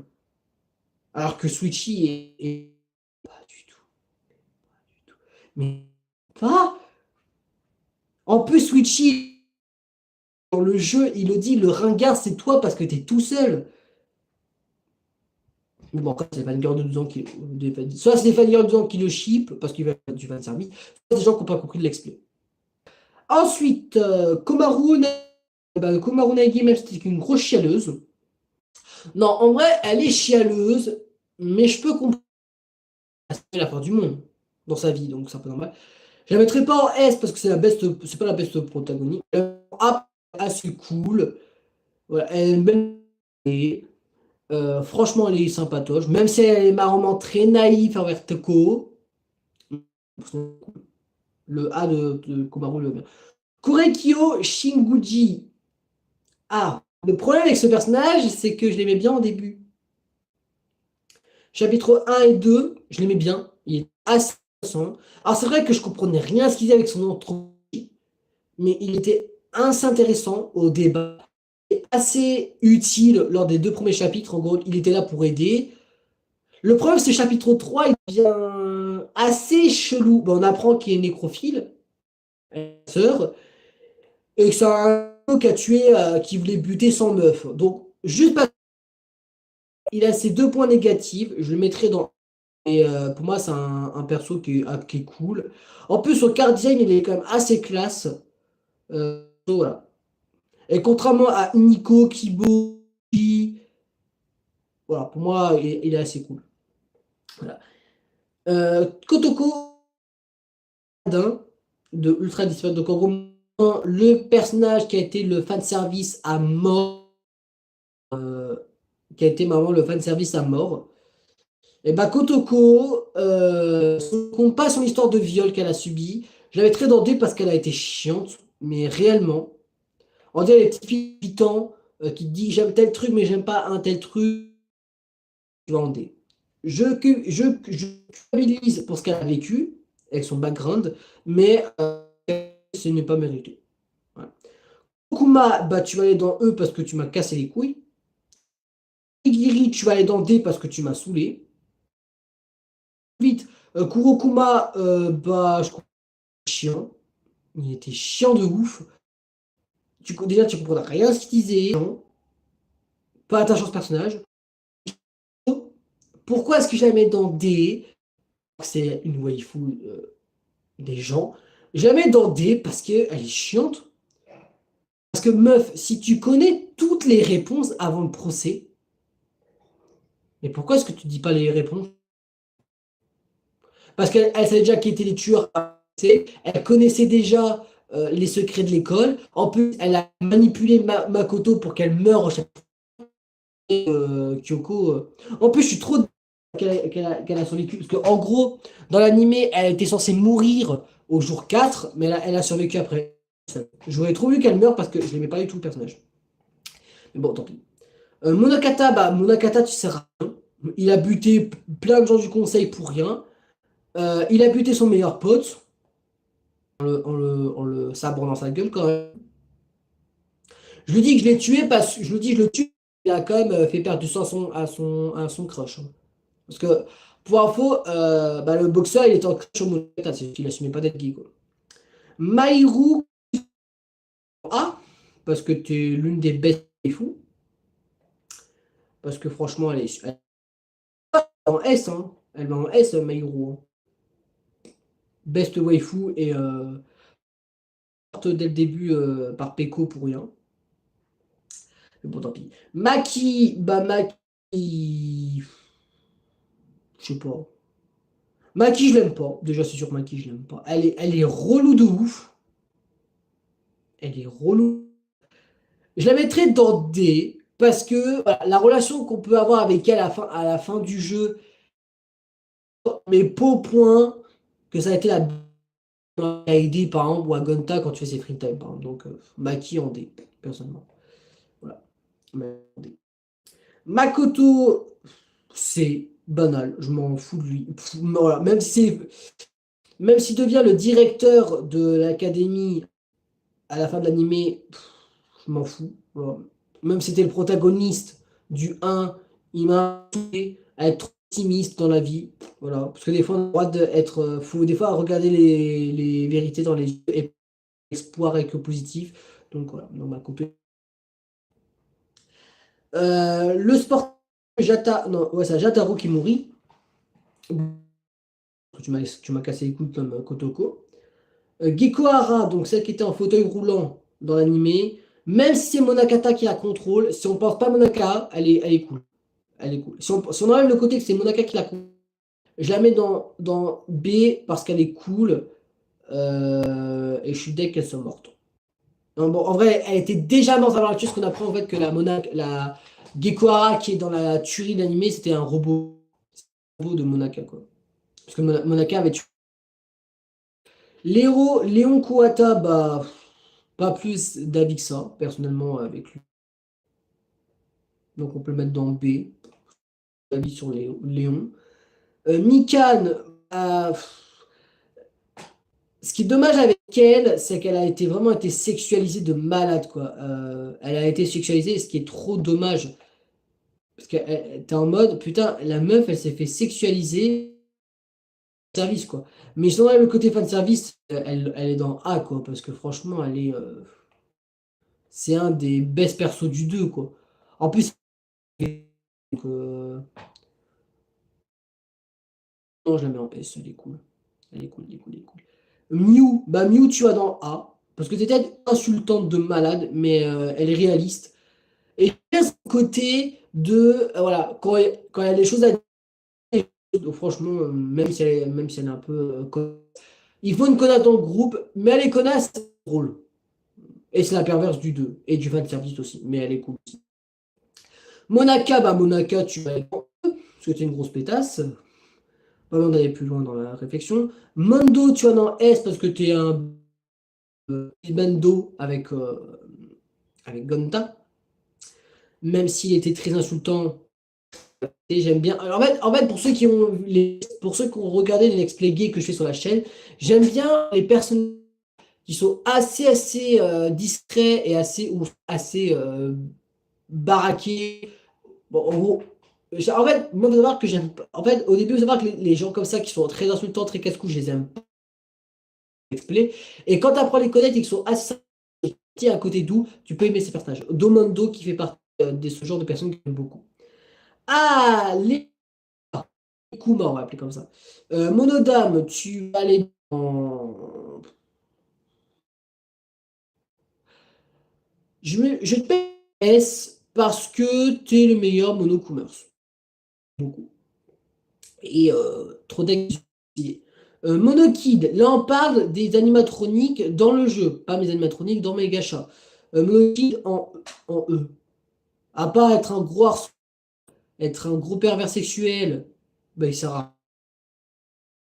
Alors que Switchy est... Pas du tout. Mais pas. En plus, Switchy, dans le jeu, il le dit, le ringard, c'est toi parce que t'es tout seul. Mais bon, après, c'est les fangirls de 12 ans qui... Soit c'est les fangirls de 12 ans qui le ship parce qu'il va faire du fanservice, soit des gens qui n'ont pas compris de l'expliquer. Ensuite, Komaru Nagi, même si c'est une grosse chialeuse. Non, en vrai, elle est chialeuse, mais je peux comprendre. C'est la fin du monde dans sa vie, donc c'est un peu normal. Je la mettrai pas en S parce que c'est pas la best protagoniste. A, assez cool. Voilà, elle est belle. Franchement, elle est sympatoche, même si elle est marrant très naïf envers Teko. Le A de Komaru le bien. Kurekyo Shinguji. Ah, le problème avec ce personnage, c'est que je l'aimais bien au début. Chapitre 1 et 2, je l'aimais bien. Il est assez intéressant. Alors, c'est vrai que je comprenais rien à ce qu'il disait avec son anthropologie, mais il était assez intéressant au débat. Et assez utile lors des 2 premiers chapitres. En gros, il était là pour aider. Le problème, c'est chapitre 3, il devient assez chelou. Bon, on apprend qu'il est nécrophile, sœur, et que c'est un qui a tué, qui voulait buter 100 meufs. Donc, juste parce qu'il a ces 2 points négatifs, je le mettrai dans. Et pour moi, c'est un perso qui est cool. En plus, son card design, il est quand même assez classe. Donc, voilà. Et contrairement à Nico, Kibo, voilà, pour moi, il est assez cool. Voilà. Kotoko de Ultra Disparaît. Donc, en gros, le personnage qui a été le fanservice à mort, qui a été vraiment le fanservice à mort. Et bah Kotoko, on compte pas son histoire de viol qu'elle a subi. Je l'avais très dans D parce qu'elle a été chiante, mais réellement. On dirait les petits filles de 8 ans qui te disent j'aime tel truc mais j'aime pas un tel truc. Tu vas en D. Je culpabilise pour ce qu'elle a vécu avec son background, mais ce n'est pas mérité. Voilà. Kuma, bah tu vas aller dans E parce que tu m'as cassé les couilles. Igiri, tu vas aller dans D parce que tu m'as saoulé. Vite, Kurokuma, bah je crois chiant. Il était chiant de ouf. Déjà, tu comprenais rien à ce qu'il disait. Non. Pas attachant à ce personnage. Pourquoi est-ce que je la mets dans D? C'est une waifu des gens. Je la mets dans D parce qu'elle est chiante. Parce que meuf, si tu connais toutes les réponses avant le procès, mais pourquoi est-ce que tu dis pas les réponses? Parce qu'elle savait déjà qui étaient les tueurs. Elle connaissait déjà les secrets de l'école. En plus, elle a manipulé Makoto pour qu'elle meure chaque Kyoko. En plus, je suis trop qu'elle a survécu. Parce qu'en gros, dans l'animé, elle était censée mourir au jour 4, mais elle a survécu après. J'aurais trop vu qu'elle meure parce que je n'aimais pas du tout le personnage. Mais bon, tant pis. Monokata, bah, Monokata, tu sais rien. Il a buté plein de gens du conseil pour rien. Il a buté son meilleur pote en le sabrant dans sa gueule quand même. Je lui dis que je l'ai tué parce que je lui dis que je le tue. Il a quand même fait perdre du sang à son crush, hein. Parce que, pour info, bah, le boxeur, il était en crush au Monokata, c'est qu'il assumait pas d'être gay, quoi. Maïru A, parce que tu es l'une des bêtes des fous. Parce que franchement, elle est en S, hein. Elle va en S, Maïru, hein. Best waifu et morte dès le début par Peko pour rien. Mais bon, tant pis. Maki, bah Maki. Je sais pas. Maki, je l'aime pas. Déjà, c'est sûr, Maki, je l'aime pas. Elle est relou de ouf. Elle est relou. Je la mettrais dans D. Parce que voilà, la relation qu'on peut avoir avec elle à la fin du jeu, mais pas au point que ça a été la à aider par exemple ou à Gonta quand tu fais ses free time par exemple. Donc Maki en D, personnellement. Voilà. Makoto, c'est banal, je m'en fous de lui. Voilà. Même s'il devient le directeur de l'académie à la fin de l'animé, je m'en fous. Voilà. Même si c'était le protagoniste du 1, il m'a saoulé à être trop optimiste dans la vie. Voilà. Parce que des fois, on a le droit d'être. Faut des fois regarder les vérités dans les yeux et espoir avec le positif. Donc voilà, dans ma coupe. Le sport non, ouais, c'est Jataro qui mourit. Tu m'as cassé les couilles comme Kotoko. Gekuhara, donc celle qui était en fauteuil roulant dans l'animé, même si c'est Monakata qui la contrôle, si on pense pas Monaka, elle est cool. Elle est cool. Si on enlève le côté que c'est Monaka qui la contrôle, je la mets dans B parce qu'elle est cool. Et je suis deg qu'elle soit morte. Non, bon, en vrai, elle était déjà morte avant la tuerie, parce qu'on apprend en fait que la Gekuhara qui est dans la tuerie de l'animé, c'était un robot. De Monaka, quoi. Parce que Monaka avait tué. Léon Kuwata, bah, pas plus d'avis que ça, personnellement, avec lui. Donc on peut le mettre dans B, avis sur Léon. Mikan, bah, ce qui est dommage avec elle, c'est qu'elle a vraiment été sexualisée de malade, quoi. Elle a été sexualisée, ce qui est trop dommage. Parce que t'es en mode, putain, la meuf, elle s'est fait sexualiser service, quoi. Mais si on enlève le côté fan service, elle est dans A, quoi. Parce que franchement, c'est un des best persos du 2, quoi. En plus, donc, non, je la mets en S, elle est cool. Elle est cool, elle est cool, elle est cool. Mew, bah Mew, tu vas dans A. Parce que t'es peut-être insultante de malade, mais elle est réaliste. Et j'aime son côté de. Voilà, quand il y a des choses à dire, donc franchement, même si elle est un peu. Il faut une connasse dans le groupe, mais elle est connasse, c'est drôle. Et c'est la perverse du 2. Et du fanservice aussi. Mais elle est cool aussi. Monaka, bah Monaka, tu vas être en E, parce que t'es une grosse pétasse. Pas besoin d'aller plus loin dans la réflexion. Mondo, tu vas en S parce que t'es un Bando avec Gonta. Même s'il était très insultant. Et j'aime bien. Alors, en fait, pour ceux qui ont regardé les Let's Play Gay que je fais sur la chaîne, j'aime bien les personnes qui sont assez discrets et assez baraqués. Bon, en gros, en fait, moi, faut savoir que j'aime pas. En fait, au début, faut savoir que les gens comme ça qui sont très insultants, très casse-cou, je les aime pas. Let's Play. Et quand tu apprends à les connaître et qu'ils sont assez à côté d'où, tu peux aimer ces personnages. Domondo qui fait partie de ce genre de personnes que j'aime beaucoup. Ah, les Kuma, on va appeler comme ça. Monodame, tu vas aller en. Je te mets S parce que tu es le meilleur monocoomers. Beaucoup. Et trop d'activités. Monokid, là on parle des animatroniques dans le jeu, pas mes animatroniques dans mes gachas. Monokid en E. À part être un gros harceau, être un gros pervers sexuel, bah, il sera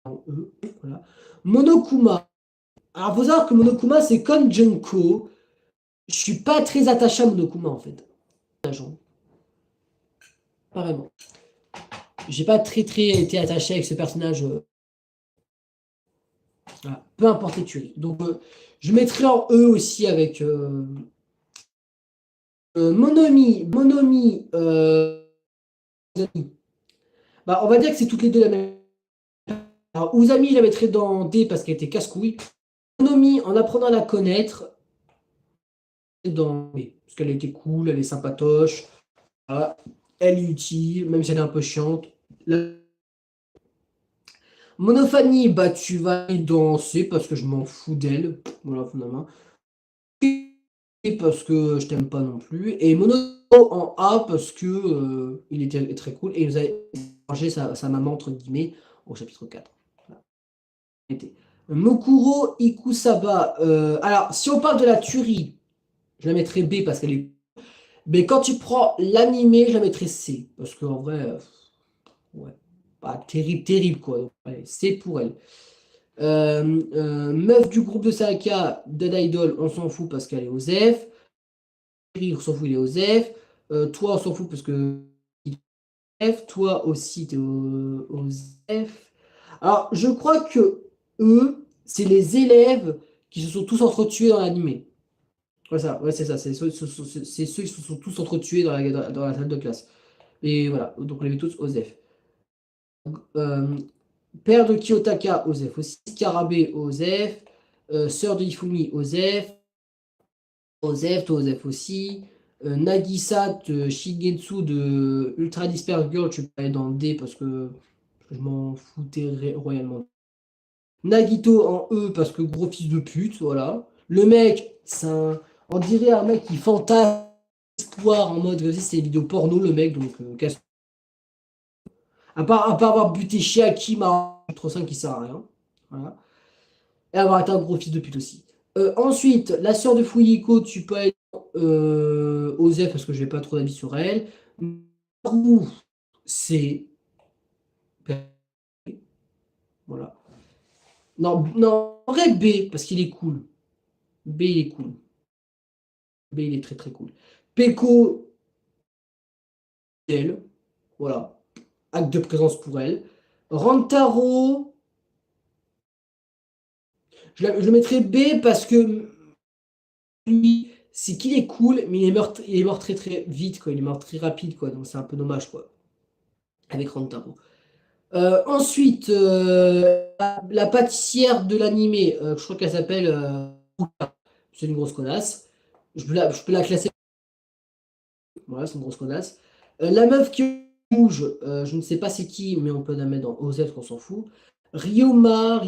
en E. Voilà. Monokuma. Alors faut savoir que Monokuma c'est comme Junko. Je suis pas très attaché à Monokuma en fait. Pas vraiment. J'ai pas très été attaché avec ce personnage. Voilà. Peu importe les tueries. Donc je mettrai en E aussi avec Monomi. Bah, on va dire que c'est toutes les deux la même. Alors, Uzami, je la mettrais dans D parce qu'elle était casse-couille. Monomi, en apprenant à la connaître, dans B. Parce qu'elle était cool, elle est sympatoche. Voilà. Elle est utile, même si elle est un peu chiante. Monophanie, bah tu vas y danser parce que je m'en fous d'elle. Voilà, finalement. Et parce que je t'aime pas non plus. Et Mono en A parce que il était très cool. Et il nous a changé sa maman, entre guillemets, au chapitre 4. Voilà. Mokuro Ikusaba. Alors, si on parle de la tuerie, je la mettrais B parce qu'elle est. Mais quand tu prends l'animé, je la mettrais C. Parce qu'en vrai, ouais, pas terrible, quoi. Donc, allez, C pour elle. Meuf du groupe de Saka, Dead Idol, on s'en fout parce qu'elle est aux F. On s'en fout, il est aux F. Toi, on s'en fout parce que F. Toi aussi, t'es aux F. Alors, je crois que eux, c'est les élèves qui se sont tous entretués dans l'animé. Ouais, c'est ça. C'est ceux qui se sont tous entretués dans la salle de classe. Et voilà, donc on les met tous aux F. Euh, Père de Kiyotaka, Osef aussi. Scarabée, Osef. Sœur de Ifumi, Osef. Osef, toi, Osef aussi. Nagisa, Shigetsu de Ultra Disperse Girl, tu peux aller dans le D parce que je m'en foutais royalement. Nagito en E parce que gros fils de pute, voilà. Le mec, on dirait un mec qui fantasme espoir en mode, c'est des vidéos porno, le mec, donc casse. À part avoir buté Shiaki, trop 5 qui sert à rien. Voilà. Et avoir été un gros fils de pute aussi. Ensuite, la sœur de Fuyiko, tu peux être Osef parce que je n'ai pas trop d'avis sur elle. Maru, c'est. Voilà. Non, non, en vrai, B, parce qu'il est cool. B, il est cool. B, il est très cool. Peko, elle. Voilà. Acte de présence pour elle. Rantaro, je le mettrais B parce que lui, c'est qu'il est cool, mais il est mort très vite, quoi. Il est mort très rapide, quoi. Donc c'est un peu dommage, quoi. Avec Rantaro. Ensuite, la pâtissière de l'animé, je crois qu'elle s'appelle. C'est une grosse connasse. Je peux la classer. Voilà, c'est une grosse connasse. La meuf qui bouge, je ne sais pas c'est qui, mais on peut la mettre dans OZ, qu'on s'en fout. Ryoma.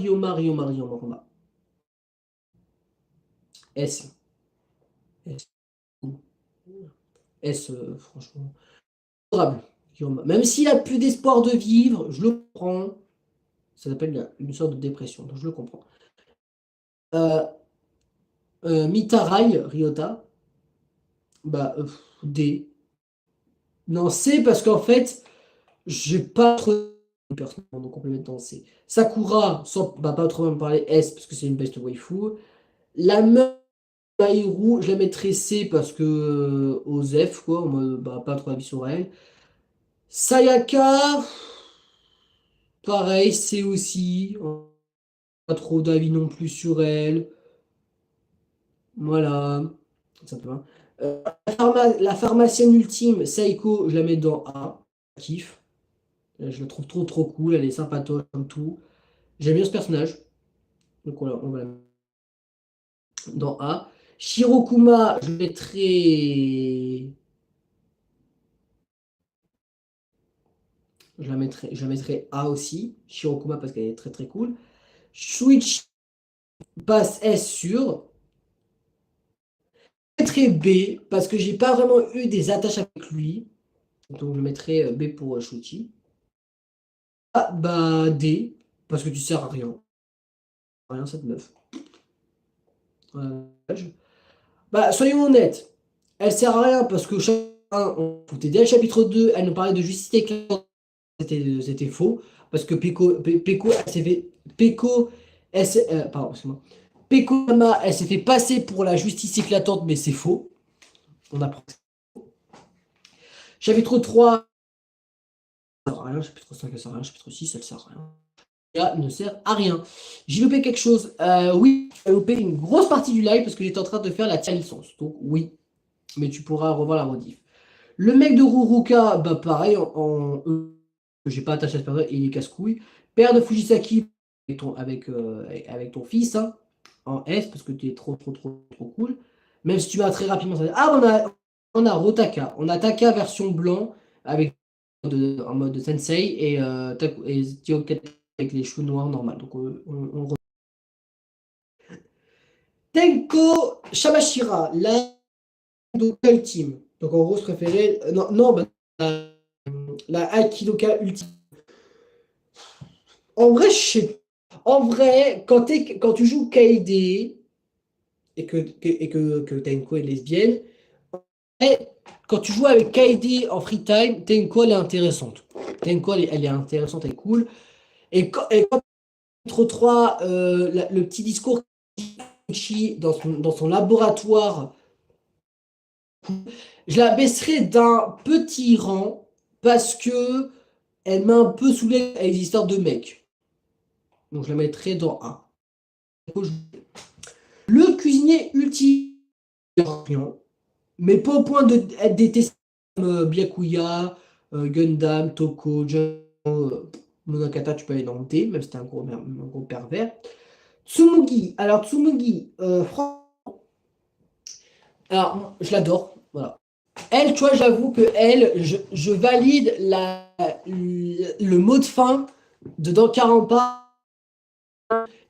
S. S. S, franchement. Adorable, Ryoma. Même s'il a plus d'espoir de vivre, je le prends. Ça s'appelle une sorte de dépression, donc je le comprends. Euh, Mitarai, Ryota, bah, D. Non, C, parce qu'en fait, j'ai pas trop de personnellement, donc on peut le mettre dans C. Sakura, sans, bah, pas trop même parler S, parce que c'est une best waifu. La meuf Maïru, je la mettrais C, parce que Osef, quoi, en mode, bah, pas trop avis sur elle. Sayaka, pareil, C aussi. Pas trop d'avis non plus sur elle. Voilà, simplement. La pharmacienne ultime, Seiko, je la mets dans A. Kiff. Je la trouve trop cool, elle est sympatoche comme tout. J'aime bien ce personnage. Donc voilà, on va la mettre dans A. Shirokuma, je la mettrai A aussi. Shirokuma parce qu'elle est très cool. Switch passe S sur. Je mettrai B parce que j'ai pas vraiment eu des attaches avec lui. Donc je mettrai B pour Shuichi. Ah bah D parce que tu sers à rien. Rien cette meuf. Bah soyons honnêtes. Elle sert à rien parce que on t'aider le chapitre 2, elle nous parlait de justice éclatante. C'était faux. Parce que Peko, elle s'est fait. Peko, pardon, excuse-moi. Peko Yama, elle s'est fait passer pour la justice éclatante, mais c'est faux. On apprend. Chapitre 3, elle sert à rien. Chapitre 5, elle sert à rien. Chapitre 6, elle sert à rien. Là, ne sert à rien. J'ai loupé quelque chose. Oui, j'ai loupé une grosse partie du live parce que j'étais en train de faire la tier licence. Donc oui, mais tu pourras revoir la rediff. Le mec de Ruruka, bah pareil, en E, que j'ai pas attaché à ce personnage, il est casse-couille. Père de Fujisaki, avec ton fils, hein, en S, parce que tu es trop cool. Même si tu vas très rapidement, ça va dire, ah, on a Rotaka. On a Taka version blanc, en mode sensei, et Tioket avec les cheveux noirs normal. Donc Tenko Shamashira, la ultime. Donc en gros, je préférais. Non, non, bah, la Aikidoka ultime. En vrai, je sais. En vrai, quand tu joues Kaede et que Tenko est lesbienne, et quand tu joues avec Kaede en free time, Tenko elle est intéressante. Tenko elle est intéressante, elle est cool. Et quand chapitre 3, le petit discours dans son laboratoire, je la baisserai d'un petit rang parce que elle m'a un peu saoulé avec les histoires de mecs. Donc je la mettrai dans A. Le cuisinier ultime, mais pas au point d'être détesté comme Byakuya, Gundam, Toko, Monokata, tu peux aller dans le D, même si t'es un gros pervers. Tsumugi, alors Tsumugi, alors je l'adore, voilà. Elle, tu vois, j'avoue que elle, je valide le mot de fin de Dans 40 pas.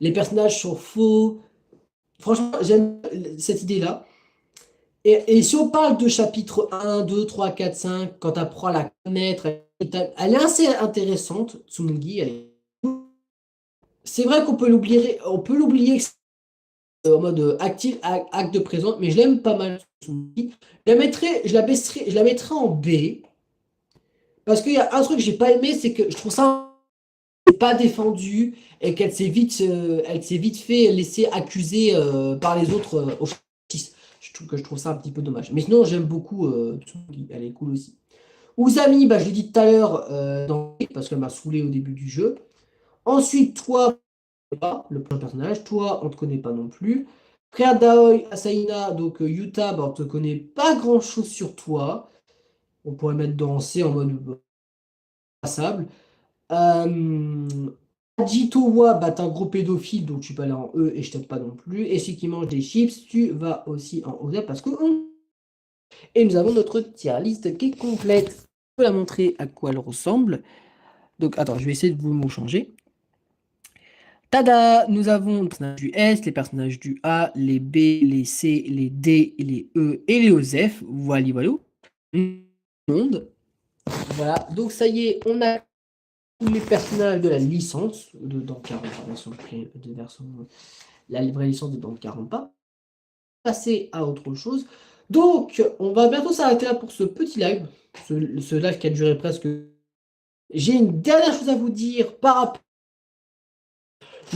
Les personnages sont faux. Franchement, j'aime cette idée-là. Et si on parle de chapitre 1, 2, 3, 4, 5, quand tu apprends à la connaître, elle est assez intéressante, Tsumungi. C'est vrai qu'on peut l'oublier en mode actif, acte de présent, mais je l'aime pas mal, Tsumungi. Je la mettrais en B, parce qu'il y a un truc que j'ai pas aimé, c'est que je trouve ça pas défendue et qu'elle s'est vite fait laisser accuser par les autres au justice. Je trouve ça un petit peu dommage. Mais sinon, j'aime beaucoup Tsuki, elle est cool aussi. Uzami, bah, je l'ai dit tout à l'heure, parce qu'elle m'a saoulé au début du jeu. Ensuite, toi, le premier personnage, toi, on te connaît pas non plus. Frère d'Aoi, Asaina, donc Yuta, bah, on te connaît pas grand chose sur toi. On pourrait mettre dans C en mode passable. Ajitowa, bah t'es un gros pédophile, donc tu peux aller en E et je t'aide pas non plus. Et celui qui mange des chips, tu vas aussi en O parce que Et nous avons notre tier list qui est complète. Je peux la montrer à quoi elle ressemble. Donc attends, je vais essayer de vous me changer. Tada! Nous avons les personnages du S, les personnages du A, les B, les C, les D, les E et les OSEF. Voilà, voilà. Monde. Voilà, donc ça y est, on a tous les personnages de la licence dans 40 version, la vraie licence de dans 40 pas. passer à autre chose. Donc, on va bientôt s'arrêter là pour ce petit live, ce live qui a duré presque. J'ai une dernière chose à vous dire par rapport.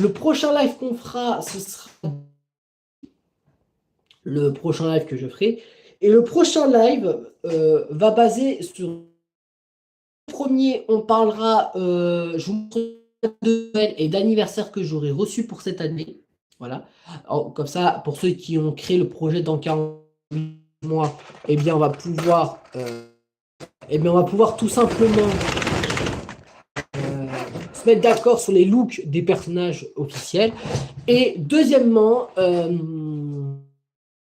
Le prochain live qu'on fera, ce sera le prochain live que je ferai. Et le prochain live va baser sur. Le premier, on parlera, je vous montrerai de Noël et d'anniversaire que j'aurai reçu pour cette année. Voilà. Alors, comme ça, pour ceux qui ont créé le projet dans 48 mois, eh bien, on va pouvoir, tout simplement se mettre d'accord sur les looks des personnages officiels. Et deuxièmement, on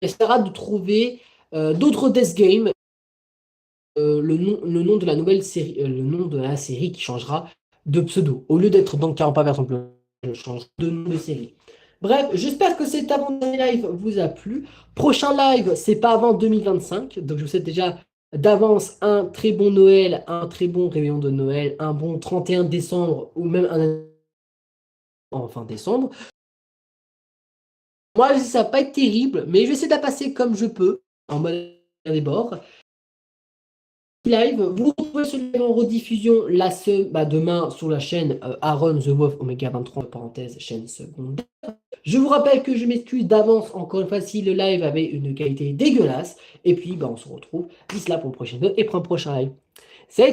essaiera de trouver d'autres death games. Le nom de la nouvelle série, le nom de la série qui changera de pseudo. Au lieu d'être dans 40 pas version je change de nom de série. Bref, j'espère que cet avant-dernier live vous a plu. Prochain live, c'est pas avant 2025. Donc je vous souhaite déjà d'avance un très bon Noël, un très bon réveillon de Noël, un bon 31 décembre ou même un en fin décembre. Moi, ça va pas être terrible, mais je vais essayer de la passer comme je peux, en mode des bords. Live, vous retrouvez ce live en rediffusion demain sur la chaîne Aaron The Wolf Omega 23, parenthèse, chaîne secondaire. Je vous rappelle que je m'excuse d'avance, encore une fois, si le live avait une qualité dégueulasse. Et puis, on se retrouve d'ici là pour le prochain et pour un prochain live. Salut!